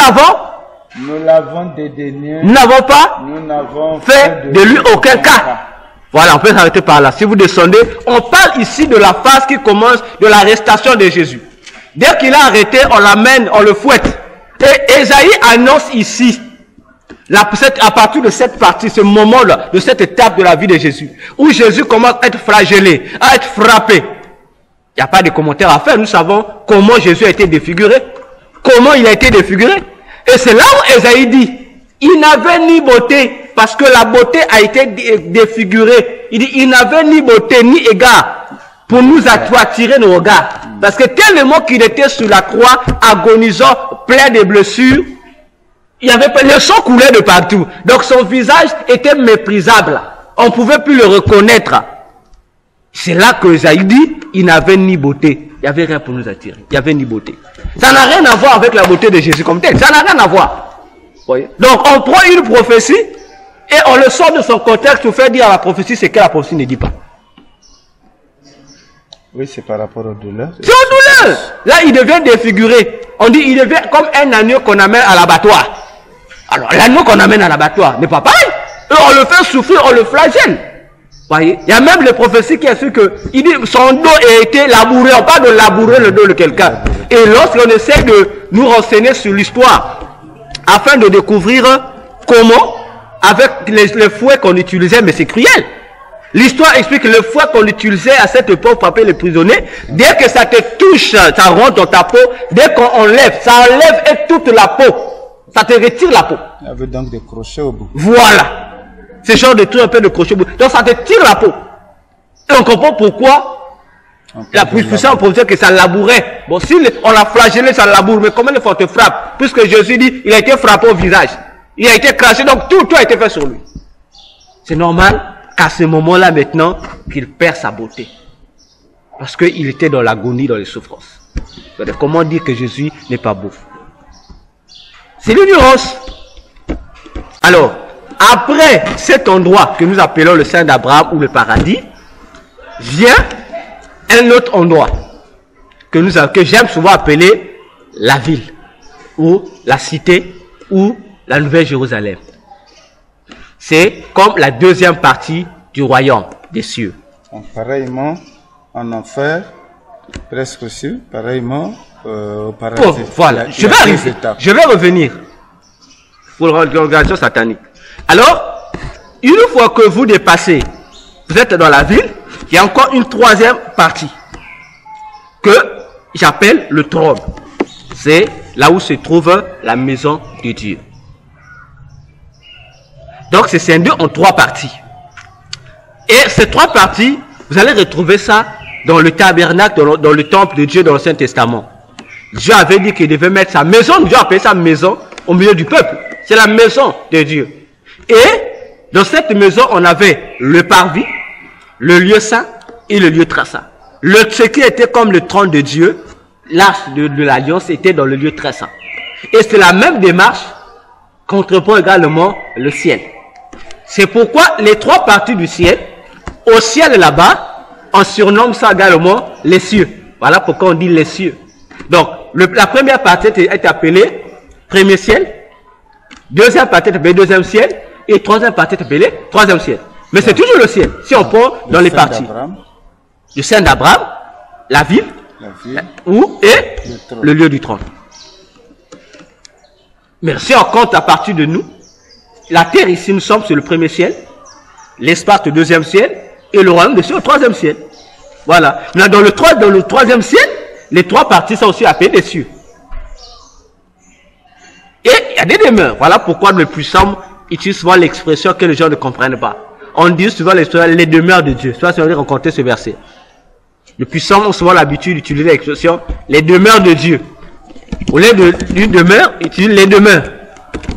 Speaker 2: l'avons
Speaker 4: dédaigné.
Speaker 2: Nous n'avons pas fait de lui aucun cas. Voilà, on peut s'arrêter par là. Si vous descendez, on parle ici de la phase qui commence de l'arrestation de Jésus. Dès qu'il est arrêté, on l'amène, on le fouette. Et Ésaïe annonce ici, à partir de cette partie, ce moment-là, de cette étape de la vie de Jésus, où Jésus commence à être flagellé, à être frappé. Il n'y a pas de commentaire à faire. Nous savons comment Jésus a été défiguré. Comment il a été défiguré. Et c'est là où Ésaïe dit, il n'avait ni beauté, parce que la beauté a été défigurée. Il dit, il n'avait ni beauté, ni égard, pour nous attirer nos regards. Parce que tellement qu'il était sur la croix, agonisant, plein de blessures, il y avait le sang coulait de partout. Donc son visage était méprisable. On ne pouvait plus le reconnaître. C'est là que Ésaïe dit, il n'avait ni beauté. Il n'y avait rien pour nous attirer. Il n'y avait ni beauté. Ça n'a rien à voir avec la beauté de Jésus comme tel. Ça n'a rien à voir. Voyez? Donc on prend une prophétie et on le sort de son contexte pour faire dire à la prophétie ce que la prophétie ne dit pas.
Speaker 4: Oui, c'est par rapport aux douleurs.
Speaker 2: C'est aux douleurs. Là, il devient défiguré. On dit, il devient comme un agneau qu'on amène à l'abattoir. Alors, l'agneau qu'on amène à l'abattoir n'est pas pareil. Et on le fait souffrir, on le flagelle. Voyez, il y a même les prophéties qui assurent que il dit son dos a été labouré. On parle de labourer le dos de quelqu'un. Et lorsqu'on essaie de nous renseigner sur l'histoire, afin de découvrir comment, avec les fouets qu'on utilisait, mais c'est cruel. L'histoire explique que le fouet qu'on utilisait à cette époque pour frapper les prisonniers, dès que ça te touche, ça rentre dans ta peau, dès qu'on enlève, ça enlève et toute la peau. Ça te retire la peau.
Speaker 4: Il y avait donc des crochets au bout.
Speaker 2: Voilà. Ce genre de truc, un peu de crochet au bout. Donc ça te tire la peau. Et on comprend pourquoi la puissance proposait que ça labourait. Bon, si on l'a flagellé, ça laboure. Mais comment les fois te frappe? Puisque Jésus dit, il a été frappé au visage. Il a été craché, donc tout a été fait sur lui. C'est normal qu'à ce moment-là, maintenant, qu'il perd sa beauté. Parce qu'il était dans l'agonie, dans les souffrances. Donc, comment dire que Jésus n'est pas beau? C'est l'ignorance. Alors, après cet endroit que nous appelons le sein d'Abraham ou le paradis, vient un autre endroit que j'aime souvent appeler la ville, ou la cité, ou la Nouvelle Jérusalem. C'est comme la deuxième partie du royaume des cieux.
Speaker 4: Pareillement, en enfer, presque aussi, pareillement, au paradis.
Speaker 2: Oh, voilà, je vais revenir pour l'organisation satanique. Alors, une fois que vous dépassez, vous êtes dans la ville, il y a encore une troisième partie que j'appelle le trône. C'est là où se trouve la maison de Dieu. Donc c'est scindé en trois parties. Et ces trois parties, vous allez retrouver ça dans le tabernacle, dans le temple de Dieu, dans l'Ancien Testament. Dieu avait dit qu'il devait mettre sa maison, Dieu appelait sa maison au milieu du peuple. C'est la maison de Dieu. Et dans cette maison, on avait le parvis, le lieu saint et le lieu très saint. Ce qui était comme le trône de Dieu, l'arche de l'alliance était dans le lieu très saint. Et c'est la même démarche qu'entreprend également le ciel. C'est pourquoi les trois parties du ciel, au ciel là-bas, on surnomme ça également les cieux. Voilà pourquoi on dit les cieux. Donc, la première partie est appelée premier ciel, deuxième partie est appelée deuxième ciel, et troisième partie est appelée troisième ciel. Mais c'est toujours le ciel, si on prend dans les parties. Le sein d'Abraham, la ville, et le lieu du trône. Mais si on compte à partir de nous, la terre ici, nous sommes sur le premier ciel, l'espace au deuxième ciel, et le royaume de Dieu au troisième ciel. Voilà. Mais dans le troisième ciel, les trois parties sont aussi appelées des cieux. Et il y a des demeures. Voilà pourquoi le puissant utilise souvent l'expression que les gens ne comprennent pas. On dit souvent les demeures de Dieu. Soit si on veut rencontrer ce verset. Le puissant a souvent l'habitude d'utiliser l'expression les demeures de Dieu. Au lieu d'une demeure, il utilise les demeures.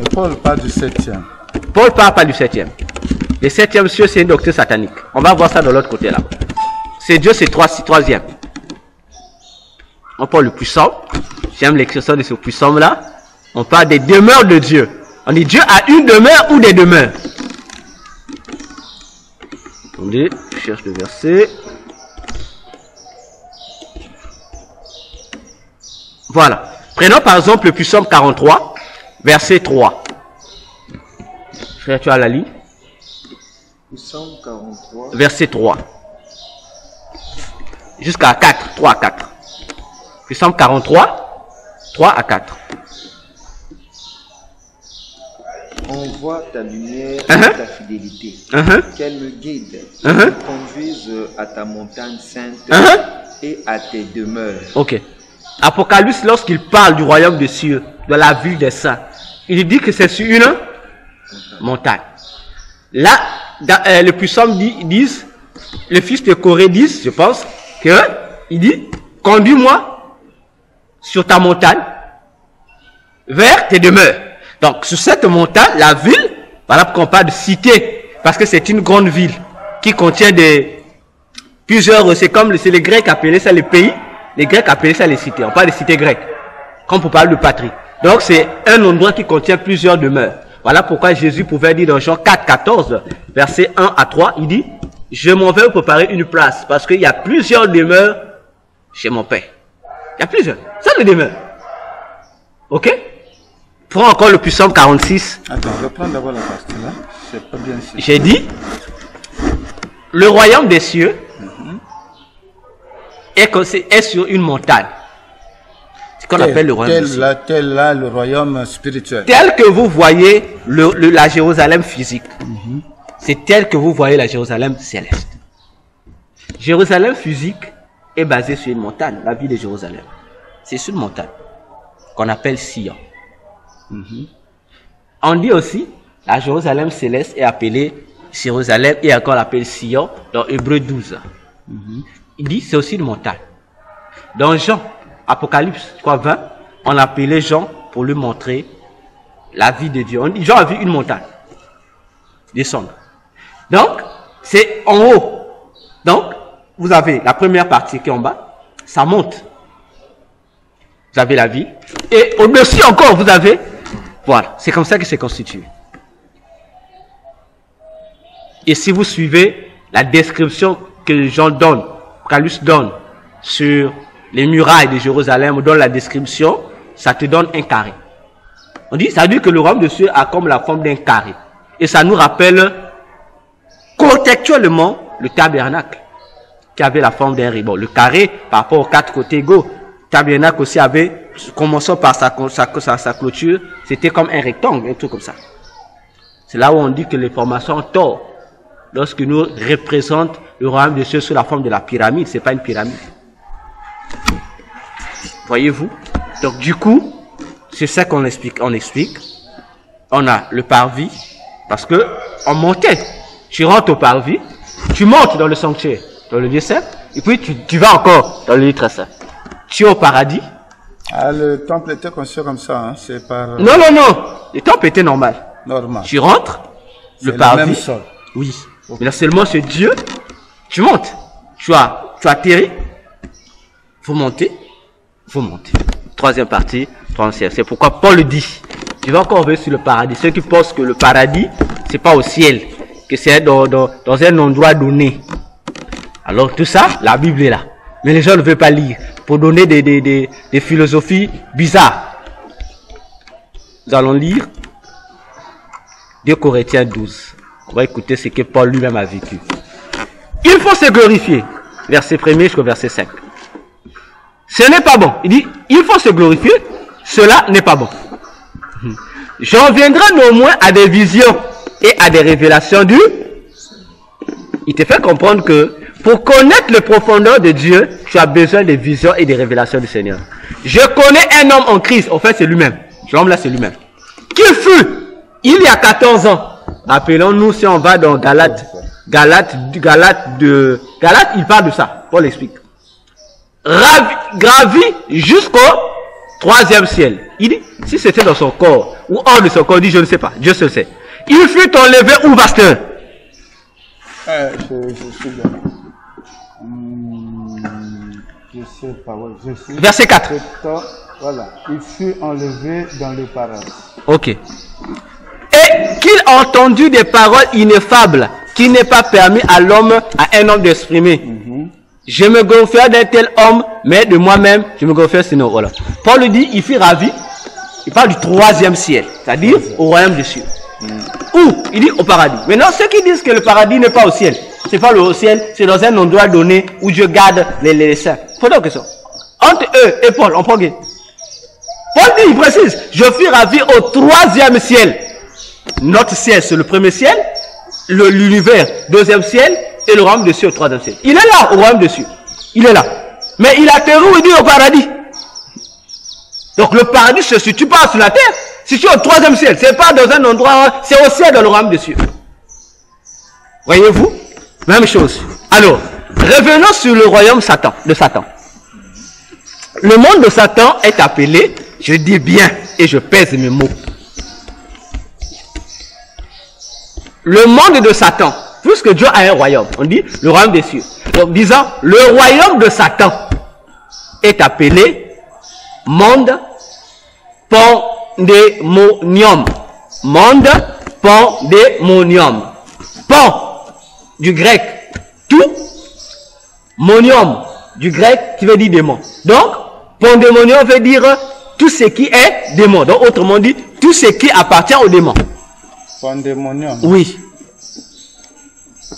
Speaker 4: Et Paul parle du septième.
Speaker 2: Paul parle pas du septième. Le septième cieux, c'est une doctrine satanique. On va voir ça de l'autre côté là. C'est Dieu, c'est troisième. On parle le puissant. J'aime l'expression de ce puissant là. On parle des demeures de Dieu. On dit Dieu a une demeure ou des demeures. Attendez, je cherche le verset. Voilà. Prenons par exemple le psaume 43, verset 3. Frère, tu as la ligne?
Speaker 3: Psaume 43.
Speaker 2: Verset 3. Jusqu'à 4, 3 à 4. Psaume 43, 3 à 4.
Speaker 3: On voit ta lumière et ta fidélité. Qu'elle me guide, me conduise à ta montagne sainte et à tes demeures.
Speaker 2: Ok. Apocalypse, lorsqu'il parle du royaume des cieux, de la ville des saints, il dit que c'est sur une montagne. Là, le puissant disent, le fils de Corée disent, je pense, il dit, conduis-moi sur ta montagne vers tes demeures. Donc, sur cette montagne, la ville, voilà pourquoi on parle de cité, parce que c'est une grande ville qui contient plusieurs, c'est les Grecs appelaient ça les pays, les Grecs appelaient ça les cités. On parle de cités grecques, comme pour parler de patrie. Donc, c'est un endroit qui contient plusieurs demeures. Voilà pourquoi Jésus pouvait dire dans Jean 4, 14, verset 1 à 3, il dit, je m'en vais préparer une place, parce qu'il y a plusieurs demeures chez mon Père. Il y a plusieurs. Ça, les demeures. Ok? Prends encore le psaume 46.
Speaker 4: Attends, je prends d'abord la partie là. C'est pas bien sûr.
Speaker 2: J'ai dit, le royaume des cieux est sur une montagne. C'est qu'on appelle le royaume des cieux.
Speaker 4: Tel là, le royaume spirituel.
Speaker 2: Tel que vous voyez la Jérusalem physique. C'est tel que vous voyez la Jérusalem céleste. Jérusalem physique est basée sur une montagne, la ville de Jérusalem. C'est sur une montagne qu'on appelle Sion. On dit aussi, la Jérusalem céleste est appelée Jérusalem et encore appelée Sion dans Hébreux 12. Il dit c'est aussi une montagne. Dans Jean, Apocalypse 20, on appelait Jean pour lui montrer la vie de Dieu. Jean a vu une montagne descendre. Donc, c'est en haut. Donc, vous avez la première partie qui est en bas, ça monte. Vous avez la ville. Et au-dessus encore, vous avez, voilà, c'est comme ça que c'est constitué. Et si vous suivez la description que Jean donne, Apocalypse donne sur les murailles de Jérusalem, dans la description, ça te donne un carré. On dit, ça veut dire que le royaume de Dieu a comme la forme d'un carré. Et ça nous rappelle contextuellement le tabernacle, qui avait la forme d'un rideau. Le carré, par rapport aux 4 côtés égaux, le tabernacle aussi avait, commençant par sa clôture, c'était comme un rectangle, un truc comme ça. C'est là où on dit que les formations ont tort. Lorsque nous représentons le royaume de Dieu sous la forme de la pyramide, c'est pas une pyramide. Voyez-vous? Donc du coup, c'est ça qu'on explique. On a le parvis, parce que on montait. Tu rentres au parvis, tu montes dans le sanctuaire, dans le lieu saint, et puis tu vas encore dans le lieu très saint. Tu es au paradis.
Speaker 4: Ah, le temple était construit comme ça, hein? C'est par...
Speaker 2: Non. Le temple était normal. Tu rentres, le parvis.
Speaker 4: Le même sol.
Speaker 2: Oui. Okay. Mais là seulement c'est Dieu. Tu montes. Tu atterris. Faut monter. Troisième partie, troisième. C'est pourquoi Paul dit. Je vais encore revenir sur le paradis. Ceux qui pensent que le paradis, c'est pas au ciel, que c'est dans un endroit donné. Alors tout ça, la Bible est là. Mais les gens ne veulent pas lire pour donner des philosophies bizarres. Nous allons lire 2 Corinthiens 12. On va écouter ce que Paul lui-même a vécu. Il faut se glorifier. Verset 1er jusqu'au verset 5. Ce n'est pas bon. Il dit, il faut se glorifier. Cela n'est pas bon. J'en viendrai néanmoins à des visions et à des révélations du... Il te fait comprendre que pour connaître les profondeurs de Dieu, tu as besoin des visions et des révélations du Seigneur. Je connais un homme en Christ. En fait, c'est lui-même. L'homme là, c'est lui-même. Qui fut, il y a 14 ans, rappelons-nous si on va dans Galates, il parle de ça. Paul explique. Gravi jusqu'au 3e ciel. Il dit, si c'était dans son corps, ou hors de son corps, il dit, je ne sais pas, Dieu seul sait. Il fut enlevé où, pasteur?
Speaker 4: Je sais bien. Je sais pas, ouais, je sais.
Speaker 2: Verset 4.
Speaker 4: Voilà, il fut enlevé dans le paradis.
Speaker 2: Ok. Et qu'il a entendu des paroles ineffables qui n'est pas permis à l'homme, à un homme d'exprimer. Je me gonflais d'un tel homme, mais de moi-même, je me gonflais sinon. Voilà. Paul lui dit, il fut ravi. Il parle du 3e ciel, c'est-à-dire au royaume des cieux. Où? Il dit au paradis. Maintenant, ceux qui disent que le paradis n'est pas au ciel, c'est pas au ciel, c'est dans un endroit donné où Dieu garde les saints. Faut donc que ça. Entre eux et Paul, on prend qui? Paul dit, il précise, je fus ravi au 3e ciel. Notre ciel, c'est le 1er ciel, l'univers, 2e ciel, et le royaume des cieux au 3e ciel. Il est là, au royaume des cieux. Il est là. Mais il atterrit, il dit au paradis. Donc le paradis se situe pas sur la terre. Si tu es au 3e ciel, c'est pas dans un endroit, c'est au ciel dans le royaume des cieux. Voyez-vous? Même chose. Alors, revenons sur le royaume de Satan. Le monde de Satan est appelé, je dis bien, et je pèse mes mots. Le monde de Satan, puisque Dieu a un royaume, on dit le royaume des cieux. Donc disons, le royaume de Satan est appelé monde pandémonium. Monde pandémonium. Pan du grec tout, monium du grec qui veut dire démon. Donc pandémonium veut dire tout ce qui est démon. Donc autrement dit, tout ce qui appartient au démon.
Speaker 4: Pandémonium.
Speaker 2: Oui.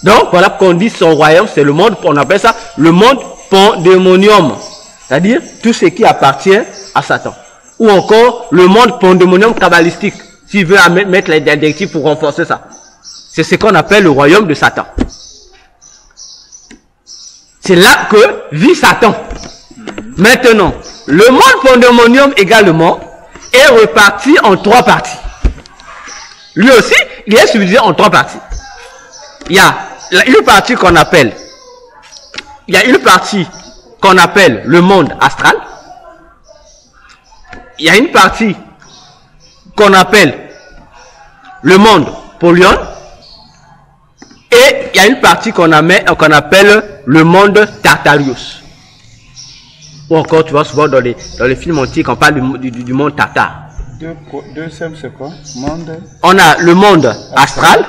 Speaker 2: Donc voilà qu'on dit son royaume, c'est le monde, on appelle ça le monde pandémonium. C'est-à-dire tout ce qui appartient à Satan. Ou encore le monde pandémonium kabbalistique, s'il veut mettre les adjectifs pour renforcer ça. C'est ce qu'on appelle le royaume de Satan. C'est là que vit Satan. Maintenant, le monde pandémonium également est reparti en 3 parties. Lui aussi, il est subdivisé en 3 parties. Il y a une partie qu'on appelle, le monde astral. Il y a une partie qu'on appelle le monde polion. Et il y a une partie qu'on appelle le monde Tartarius. Ou encore, tu vois, souvent dans les films antiques, on parle du monde Tartare.
Speaker 4: Deuxième, c'est quoi? Monde.
Speaker 2: On a le monde astral.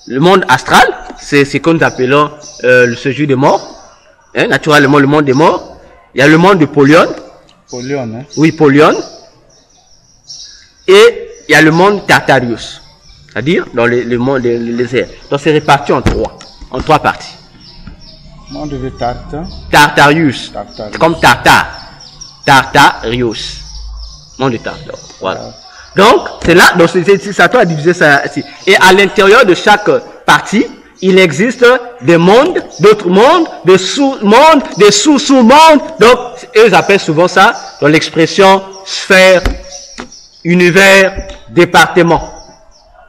Speaker 2: Le monde astral, c'est ce que nous appelons le séjour des morts. Hein, naturellement, le monde des morts. Il y a le monde de Polion.
Speaker 4: Polion, hein?
Speaker 2: Oui, Polion. Et il y a le monde Tartarius. C'est-à-dire dans le monde des airs. Donc c'est réparti en trois parties.
Speaker 4: Monde de Tartar.
Speaker 2: Tartarius.
Speaker 4: Tartarius.
Speaker 2: Comme Tartar. Tartarius. Monde de Tartar. Voilà. Donc, c'est là, donc c'est à toi de diviser ça ici. Et à l'intérieur de chaque partie, il existe des mondes, d'autres mondes, des sous-mondes, des sous-sous-mondes. Donc, eux appellent souvent ça dans l'expression sphère, univers, département.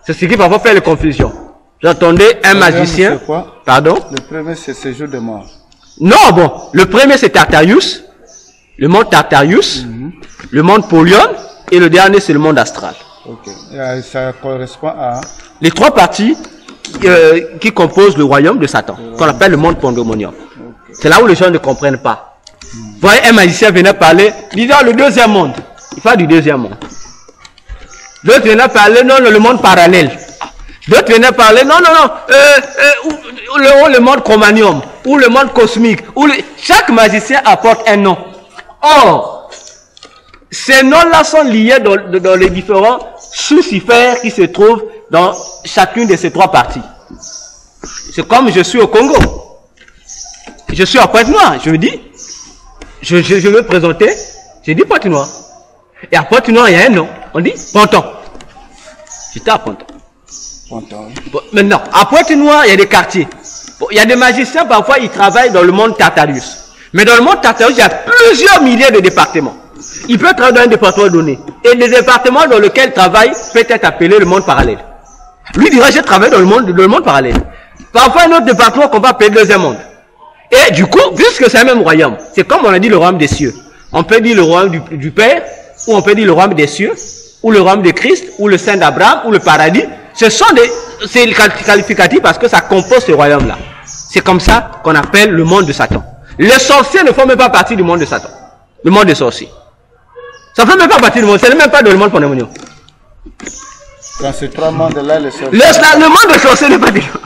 Speaker 2: C'est ce qui parfois fait la confusion. J'entendais un magicien.
Speaker 4: C'est quoi?
Speaker 2: Pardon?
Speaker 4: Le premier, c'est séjour de mort.
Speaker 2: Non, bon. Le premier, c'est Tartarius. Le monde Tartarius. Le monde Polion. Et le dernier, c'est le monde astral.
Speaker 4: Ok. Et ça correspond à...
Speaker 2: Les trois parties qui composent le royaume de Satan, qu'on appelle le monde pandémonium. Okay. C'est là où les gens ne comprennent pas. Vous voyez, un magicien venait parler, disant le deuxième monde. Il parle du deuxième monde. D'autres venaient parler, non, le monde parallèle. D'autres venaient parler, non, le monde chromanium, ou le monde cosmique. Chaque magicien apporte un nom. Or, ces noms-là sont liés dans les différents sous-sphères qui se trouvent dans chacune de ces trois parties. C'est comme je suis au Congo. Je suis à Pointe-Noire. Je me dis, je veux me présenter. Je dis Pointe-Noire. Et à Pointe-Noire, il y a un nom. On dit Ponton. J'étais à Ponton.
Speaker 4: Ponton.
Speaker 2: Bon, maintenant, à Pointe-Noire, il y a des quartiers. Bon, il y a des magiciens, parfois, ils travaillent dans le monde Tartarius. Mais dans le monde Tartarius, il y a plusieurs milliers de départements. Il peut travailler dans un département donné. Et le département dans lequel il travaille peut être appelé le monde parallèle. Lui dira, j'ai travaillé dans le monde parallèle. Parfois, un autre département qu'on va appeler le deuxième monde. Et du coup, puisque c'est un même royaume, c'est comme on a dit le royaume des cieux. On peut dire le royaume du Père, ou on peut dire le royaume des cieux, ou le royaume de Christ, ou le Saint d'Abraham, ou le paradis. C'est le qualificatif parce que ça compose ce royaume-là. C'est comme ça qu'on appelle le monde de Satan. Les sorciers ne font même pas partie du monde de Satan. Le monde des sorciers. Ça ne fait même pas partie du monde, c'est même pas dans le monde pandémonium.
Speaker 4: Dans ces trois mondes-là, les sorciers...
Speaker 2: Le monde des sorciers n'est pas du monde.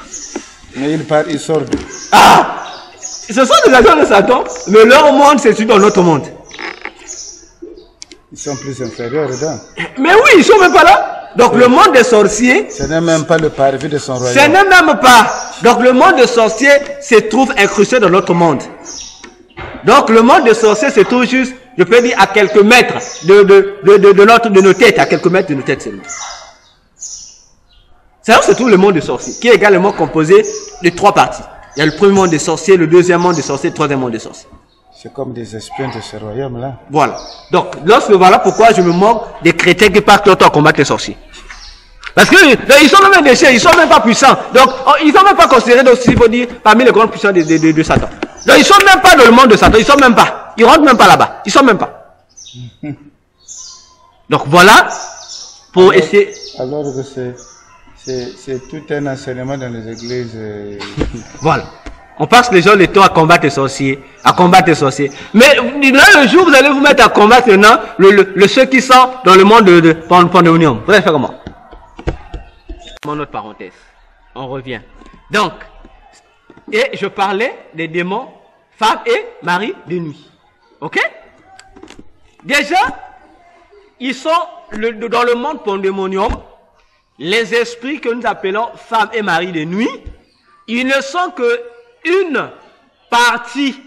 Speaker 4: Mais ils sortent.
Speaker 2: Ah! Ce sont des agents de Satan, mais leur monde, c'est dans notre monde.
Speaker 4: Ils sont plus inférieurs dedans.
Speaker 2: Mais oui, ils ne sont même pas là. Donc le monde des sorciers...
Speaker 4: Ce n'est même pas le parvis de son royaume.
Speaker 2: Ce n'est même pas. Donc le monde des sorciers se trouve incrusté dans notre monde. Donc le monde des sorciers se trouve juste, je peux dire, à quelques mètres de nos têtes, à quelques mètres de nos têtes seulement. C'est là où se trouve le monde des sorciers, qui est également composé de trois parties. Il y a le premier monde des sorciers, le deuxième monde des sorciers, le troisième monde des sorciers.
Speaker 4: C'est comme des espions de ce royaume-là.
Speaker 2: Voilà. Donc, voilà pourquoi je me moque des chrétiens qui partent longtemps à combattre les sorciers. Parce que ils sont même des chiens, ils sont même pas puissants. Donc, ils sont même pas considérés, donc, s'il faut dire, parmi les grands puissants de Satan. Donc, ils sont même pas dans le monde de Satan, ils sont même pas. Ils rentrent même pas là-bas. Ils sont même pas. Donc, voilà, pour essayer...
Speaker 4: Alors que c'est tout un enseignement dans les églises.
Speaker 2: Voilà. On passe les gens le temps à combattre les sorciers, Mais là, le jour où vous allez vous mettre à combattre maintenant, ceux qui sont dans le monde de pandémonium, vous allez faire comment? Notre parenthèse. On revient. Donc, et je parlais des démons, femmes et maris de nuit. Ok? Déjà, ils sont dans le monde pandémonium, les esprits que nous appelons femmes et maris de nuit, ils ne sont que une partie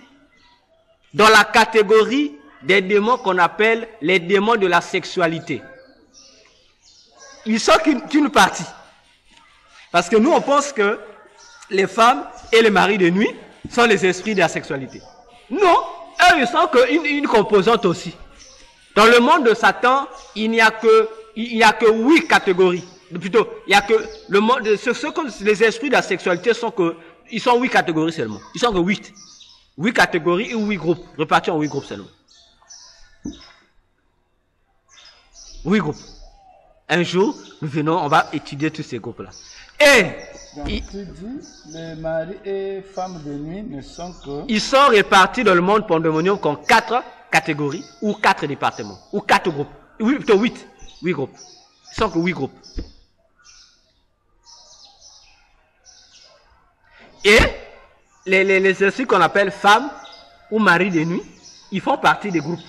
Speaker 2: dans la catégorie des démons qu'on appelle les démons de la sexualité. Ils sont qu'une partie. Parce que nous, on pense que les femmes et les maris de nuit sont les esprits de la sexualité. Non, eux, ils sont qu'une composante aussi. Dans le monde de Satan, il n'y a que 8 catégories. Plutôt, il y a que le monde, les esprits de la sexualité ils sont 8 catégories seulement. Ils sont que 8. 8 catégories ou 8 groupes. Répartis en 8 groupes seulement. 8 groupes. Un jour, on va étudier tous ces groupes-là.
Speaker 4: Donc, tu dis, les maris et femmes de nuit ne sont que...
Speaker 2: Ils sont répartis dans le monde pandémonium comme 4 catégories ou 4 départements. Ou 4 groupes. Oui, plutôt 8. 8 groupes. Ils sont que 8 groupes. Et les esprits qu'on appelle femmes ou maris de nuit, ils font partie des groupes.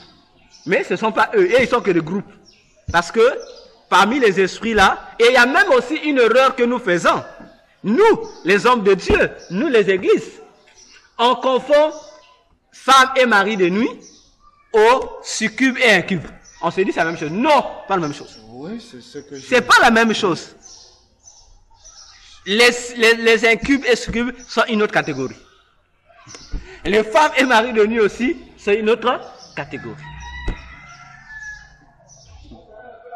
Speaker 2: Mais ce ne sont pas eux, et ils sont que des groupes. Parce que parmi les esprits là, et il y a même aussi une erreur que nous faisons. Nous, les hommes de Dieu, nous les églises, on confond femme et mari de nuit au succube et incube. On se dit c'est la même chose. Non, pas la même chose.
Speaker 4: Oui, c'est ce que je...
Speaker 2: C'est pas la même chose. Les incubes et succubes sont une autre catégorie. Les femmes et maris de nuit aussi, c'est une autre catégorie.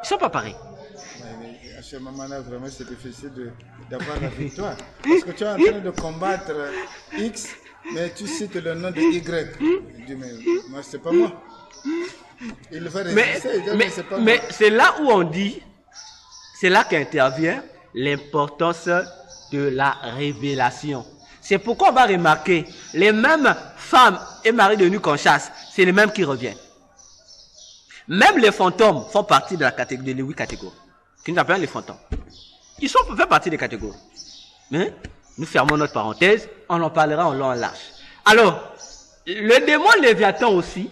Speaker 2: Ils sont pas pareils.
Speaker 4: À ce moment-là, vraiment, c'est difficile d'avoir la victoire. Parce que tu es en train de combattre X, mais tu cites le nom de Y. Je dis, mais moi, c'est pas moi. Il va résister.
Speaker 2: Mais c'est là où on dit, c'est là qu'intervient l'importance de la révélation. C'est pourquoi on va remarquer, les mêmes femmes et maris de nuit qu'on chasse, c'est les mêmes qui reviennent. Même les fantômes font partie de la catégorie, des 8 catégories, que nous appelons les fantômes. Ils font partie des catégories. Mais nous fermons notre parenthèse, on en parlera en long et en large. Alors, le démon Léviathan aussi,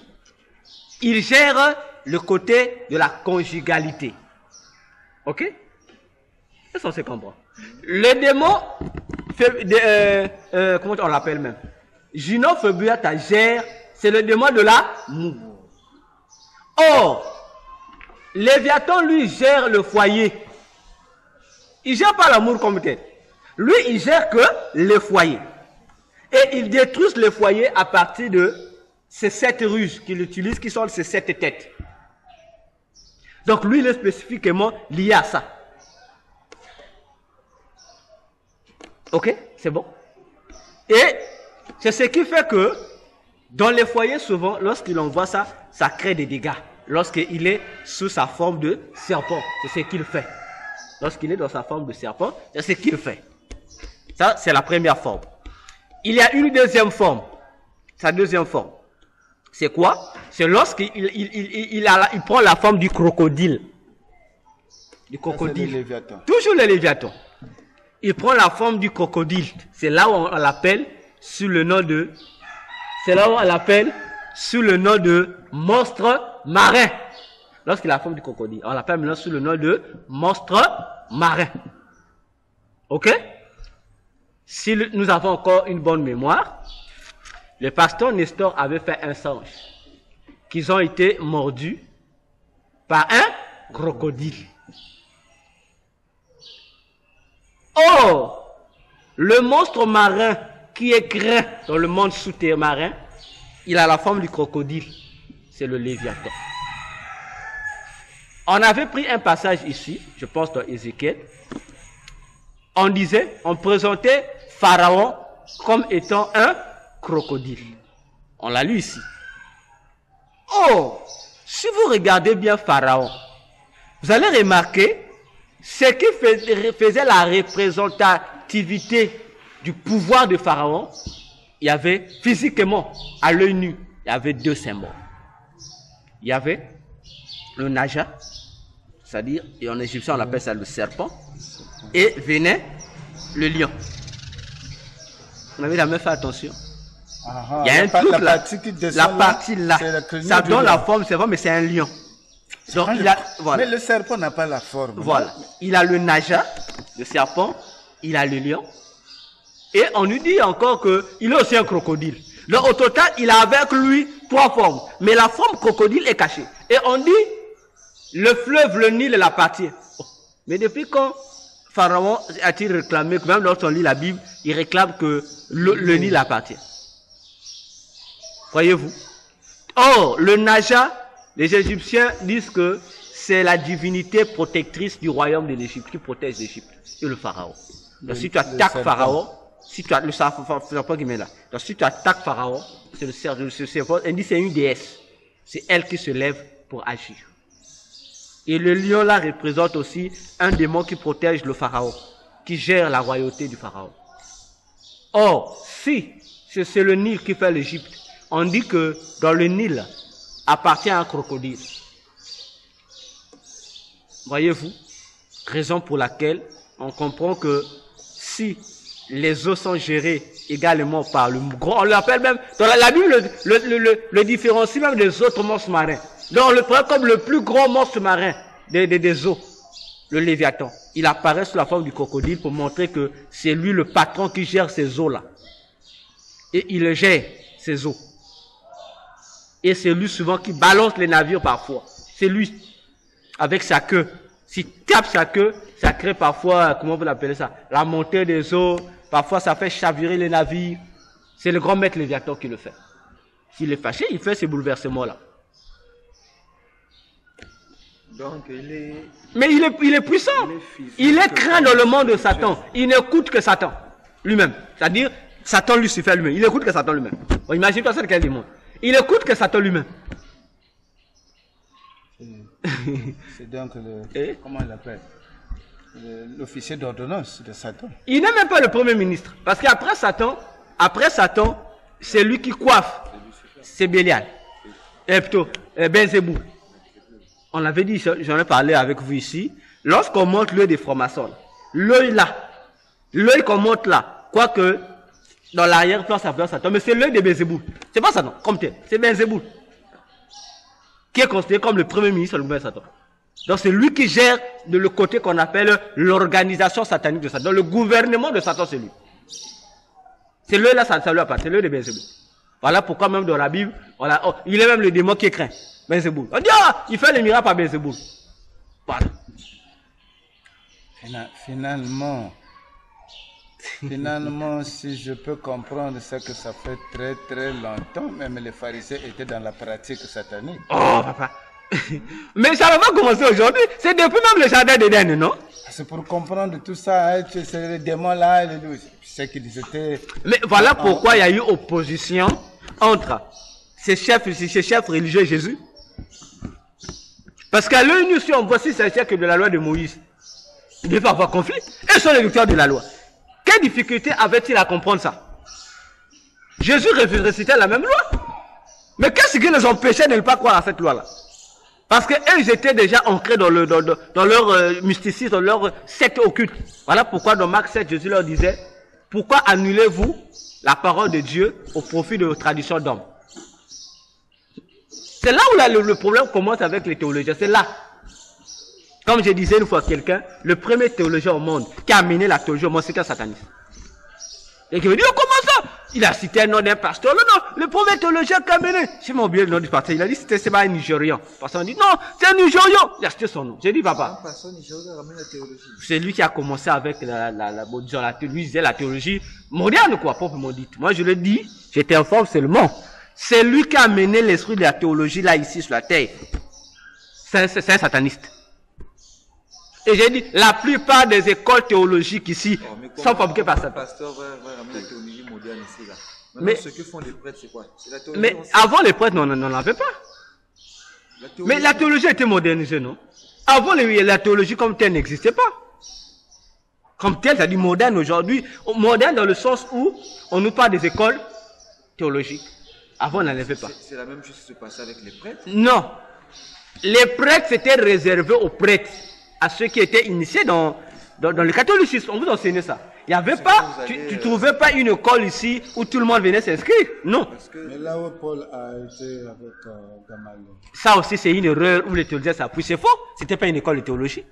Speaker 2: il gère le côté de la conjugalité. Ok? Est-ce qu'on se comprend? Le démon, comment on l'appelle même? Juno Phobiata gère, c'est le démon de l'amour. Or, Léviathan, lui, gère le foyer. Il ne gère pas l'amour comme tel. Lui, il gère que le foyer. Et il détruit le foyer à partir de ces 7 ruses qu'il utilise, qui sont ces 7 têtes. Donc, lui, il est spécifiquement lié à ça. Ok, c'est bon. Et c'est ce qui fait que dans les foyers, souvent, lorsqu'il envoie ça, ça crée des dégâts. Lorsqu'il est sous sa forme de serpent, c'est ce qu'il fait. Lorsqu'il est dans sa forme de serpent, c'est ce qu'il fait. Ça, c'est la première forme. Il y a une deuxième forme. Sa deuxième forme, c'est quoi? C'est lorsqu'il il prend la forme du crocodile. Du crocodile. Toujours le Léviathan. Il prend la forme du crocodile. C'est là où on l'appelle sous le nom de... C'est là où on l'appelle sous le nom de monstre marin. Lorsqu'il a la forme du crocodile, on l'appelle maintenant sous le nom de monstre marin. Ok? Si nous avons encore une bonne mémoire, le pasteur Nestor avait fait un songe qu'ils ont été mordus par un crocodile. Or, le monstre marin qui est craint dans le monde souterrain, il a la forme du crocodile. C'est le Léviathan. On avait pris un passage ici, je pense dans Ézéchiel. On disait, on présentait Pharaon comme étant un crocodile. On l'a lu ici. Oh, si vous regardez bien Pharaon, vous allez remarquer ce qui faisait la représentativité du pouvoir de Pharaon. Il y avait physiquement, à l'œil nu, il y avait 2 symboles. Il y avait le naja, c'est-à-dire, et en égyptien on appelle ça le serpent, et venait le lion. Vous n'avez jamais fait attention. Il y a un truc là, la partie là, ça donne la forme, c'est vrai, mais c'est un lion. Donc,
Speaker 4: voilà. Mais le serpent n'a pas la forme.
Speaker 2: Voilà. Il a le naja, le serpent, il a le lion. Et on lui dit encore qu'il est aussi un crocodile. Donc au total, il a avec lui 3 formes. Mais la forme crocodile est cachée. Et on dit, le fleuve, le Nil l'appartient. Mais depuis quand Pharaon a-t-il réclamé, que même lorsqu'on lit la Bible, il réclame que le Nil appartient? Voyez-vous? Or, le Naja, les Égyptiens disent que c'est la divinité protectrice du royaume de l'Égypte, qui protège l'Égypte, et le Pharaon. Donc si tu attaques Pharaon, si tu as le serpent qui met là, donc si tu attaques Pharaon, c'est le serpent, elle dit c'est une déesse, c'est elle qui se lève pour agir. Et le lion là représente aussi un démon qui protège le Pharaon, qui gère la royauté du Pharaon. Or, si c'est le Nil qui fait l'Égypte, on dit que dans le Nil appartient à un crocodile. Voyez-vous? Raison pour laquelle on comprend que si les eaux sont gérées également par le grand. On l'appelle même, dans la Bible, le différencie même des autres monstres marins. Donc, on le prend comme le plus grand monstre marin des eaux, le Léviathan. Il apparaît sous la forme du crocodile pour montrer que c'est lui le patron qui gère ces eaux-là. Et il gère ces eaux. Et c'est lui souvent qui balance les navires parfois. C'est lui, avec sa queue. S'il tape sa queue, ça crée parfois, comment vous l'appelez ça, la montée des eaux. Parfois, ça fait chavirer les navires. C'est le grand maître Léviathan qui le fait. S'il est fâché, il fait ces bouleversements-là.
Speaker 3: Donc, il est...
Speaker 2: Mais il est puissant. Il est craint dans le monde de Satan. Il n'écoute que Satan lui-même. C'est-à-dire, Satan Lucifer lui-même. Il n'écoute que Satan lui-même. Bon, imagine-toi ça de quel démon. Il écoute que Satan lui-même.
Speaker 4: C'est donc le... Comment il l'appelle? L'officier d'ordonnance de Satan.
Speaker 2: Il n'est même pas le premier ministre. Parce qu'après Satan, c'est lui qui coiffe. C'est Bélial. Plutôt, Belzéboul. On l'avait dit, j'en ai parlé avec vous ici. Lorsqu'on monte l'œil des francs-maçons, l'œil là, l'œil qu'on monte là, quoique dans l'arrière-plan ça fait Satan, mais c'est l'œil de Belzéboul. C'est pas Satan, comme tel, c'est Belzéboul. Qui est considéré comme le premier ministre du gouvernement de Satan. Donc c'est lui qui gère de le côté qu'on appelle l'organisation satanique de Satan. Donc le gouvernement de Satan, c'est lui. C'est l'œil là, ça lui appartient, c'est l'œil de Belzéboul. Voilà pourquoi même dans la Bible, il est même le démon qui est craint. Belzéboul. On dit, il fait les miracles par Belzéboul. Voilà.
Speaker 4: Finalement, si je peux comprendre, c'est que ça fait très très longtemps, même les pharisiens étaient dans la pratique satanique.
Speaker 2: Oh, papa. Mais ça va pas commencer aujourd'hui. C'est depuis même le jardin d'Éden, non?
Speaker 4: C'est pour comprendre tout ça, hein, c'est les démons là, c'est qu'ils étaient...
Speaker 2: Mais voilà pourquoi il y a eu opposition entre ces chefs religieux et Jésus. Parce qu'à l'œil nu, si on voit si c'est que de la loi de Moïse, il ne devait pas avoir conflit. Et sont les victoires de la loi. Quelle difficulté avait-il à comprendre ça? Jésus récitait la même loi. Mais qu'est-ce qui les empêchait de ne pas croire à cette loi-là? Parce qu'eux, ils étaient déjà ancrés dans leur mysticisme, dans leur secte occulte. Voilà pourquoi dans Marc 7, Jésus leur disait, pourquoi annulez-vous la parole de Dieu au profit de vos traditions d'hommes? C'est là où le problème commence avec les théologiens. C'est là. Comme je disais une fois à quelqu'un, le premier théologien au monde qui a amené la théologie au monde, c'est un sataniste. Et qui me dit, comment ça? Il a cité un nom d'un pasteur. Non, le premier théologien qui a amené. J'ai oublié le nom du pasteur. Il a dit, c'est pas un Nigérian. Le pasteur a dit, non, c'est un Nigérian. Il a cité son nom. J'ai dit, papa.
Speaker 3: Un pasteur nigérien ramène la théologie.
Speaker 2: C'est lui qui a commencé avec lui disait la théologie moderne, quoi, proprement dite. Moi, je le dis, j'étais informé seulement. C'est lui qui a amené l'esprit de la théologie là, ici, sur la terre. C'est un sataniste. Et j'ai dit, la plupart des écoles théologiques ici sont fabriquées par Satan.
Speaker 3: Le pasteur va ramener la théologie moderne ici, là. Maintenant,
Speaker 2: Mais
Speaker 3: ce que font les prêtres, c'est quoi? La théologie,
Speaker 2: mais avant, les prêtres n'en avaient pas.
Speaker 3: théologie,
Speaker 2: Mais la théologie a été modernisée, non? Avant, la théologie comme telle n'existait pas. Comme telle, c'est-à-dire moderne aujourd'hui. Moderne dans le sens où on nous parle des écoles théologiques. Avant, on n'en avait pas.
Speaker 3: c'est la même chose qui se passait avec les prêtres.
Speaker 2: Non. Les prêtres, c'était réservé aux prêtres, à ceux qui étaient initiés dans le catholicisme. On vous enseignait ça. Il n'y avait pas, tu trouvais pas une école ici où tout le monde venait s'inscrire. Non.
Speaker 4: Mais là où Paul a été avec Gamaliel.
Speaker 2: Ça aussi, c'est une erreur où les théologiens s'appuient. C'est faux. C'était pas une école de théologie.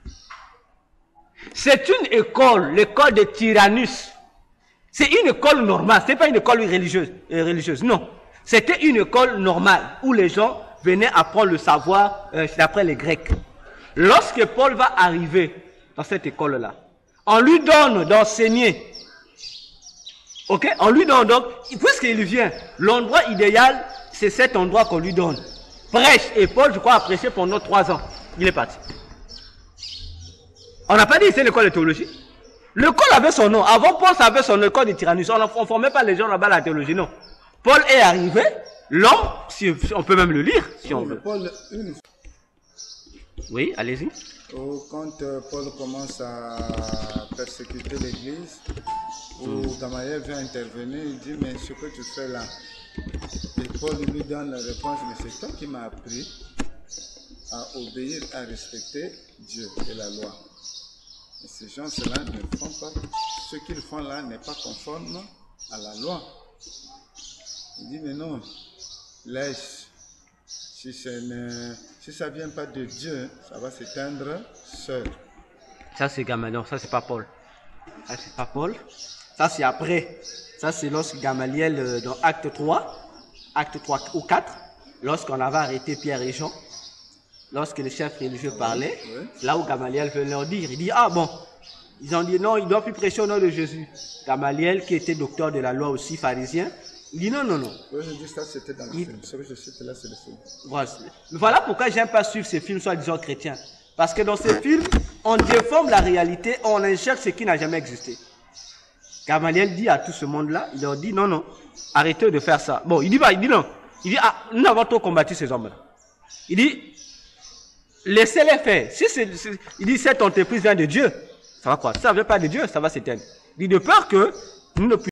Speaker 2: C'est une école, l'école de Tyrannus. C'est une école normale. C'est pas une école religieuse. Non. C'était une école normale où les gens venaient apprendre le savoir d'après les Grecs. Lorsque Paul va arriver dans cette école-là, on lui donne d'enseigner. Ok? On lui donne donc, puisqu'il vient, l'endroit idéal, c'est cet endroit qu'on lui donne. Prêche. Et Paul, je crois, a prêché pendant 3 ans. Il est parti. On n'a pas dit que c'est l'école de théologie. L'école avait son nom. Avant, Paul avait son école de Tyrannus. On ne formait pas les gens là-bas à la théologie, non. Paul est arrivé, l'homme, si on peut même le lire, si on veut. Oui, allez-y.
Speaker 4: Quand Paul commence à persécuter l'église, où Gamaliel vient intervenir, il dit, mais ce que tu fais là, et Paul lui donne la réponse, mais c'est toi qui m'as appris à obéir, à respecter Dieu et la loi. Et ces gens-là ne font pas ce qu'ils font là n'est pas conforme à la loi. Il dit, mais non, laisse. Si ça ne vient pas de Dieu, ça va s'éteindre seul.
Speaker 2: Ça, c'est Gamaliel, ça, c'est pas Paul. Ça, c'est pas Paul.
Speaker 5: Ça, c'est après. Ça, c'est lorsque Gamaliel, dans acte 3 ou 4, lorsqu'on avait arrêté Pierre et Jean, lorsque le chef religieux parlait, là où Gamaliel veut leur dire, il dit, ah bon, ils ont dit non, il ne doit plus prêcher au nom de Jésus. Gamaliel, qui était docteur de la loi aussi, pharisien, il dit non, non, non.
Speaker 4: Oui, je dis ça, c'était dans le film. Ce que je cite là, c'est le film.
Speaker 5: Voilà pourquoi j'aime pas suivre ces films soi-disant chrétiens. Parce que dans ces films, on déforme la réalité, on injecte ce qui n'a jamais existé. Gamaliel dit à tout ce monde-là, il leur dit non, non, arrêtez de faire ça. Bon, il dit non. Il dit, ah, nous avons trop combattu ces hommes-là. Il dit, laissez-les faire. Il dit, cette entreprise vient de Dieu. Ça va quoi? Ça ne vient pas de Dieu, ça va s'éteindre. Il dit, de peur que nous ne puissions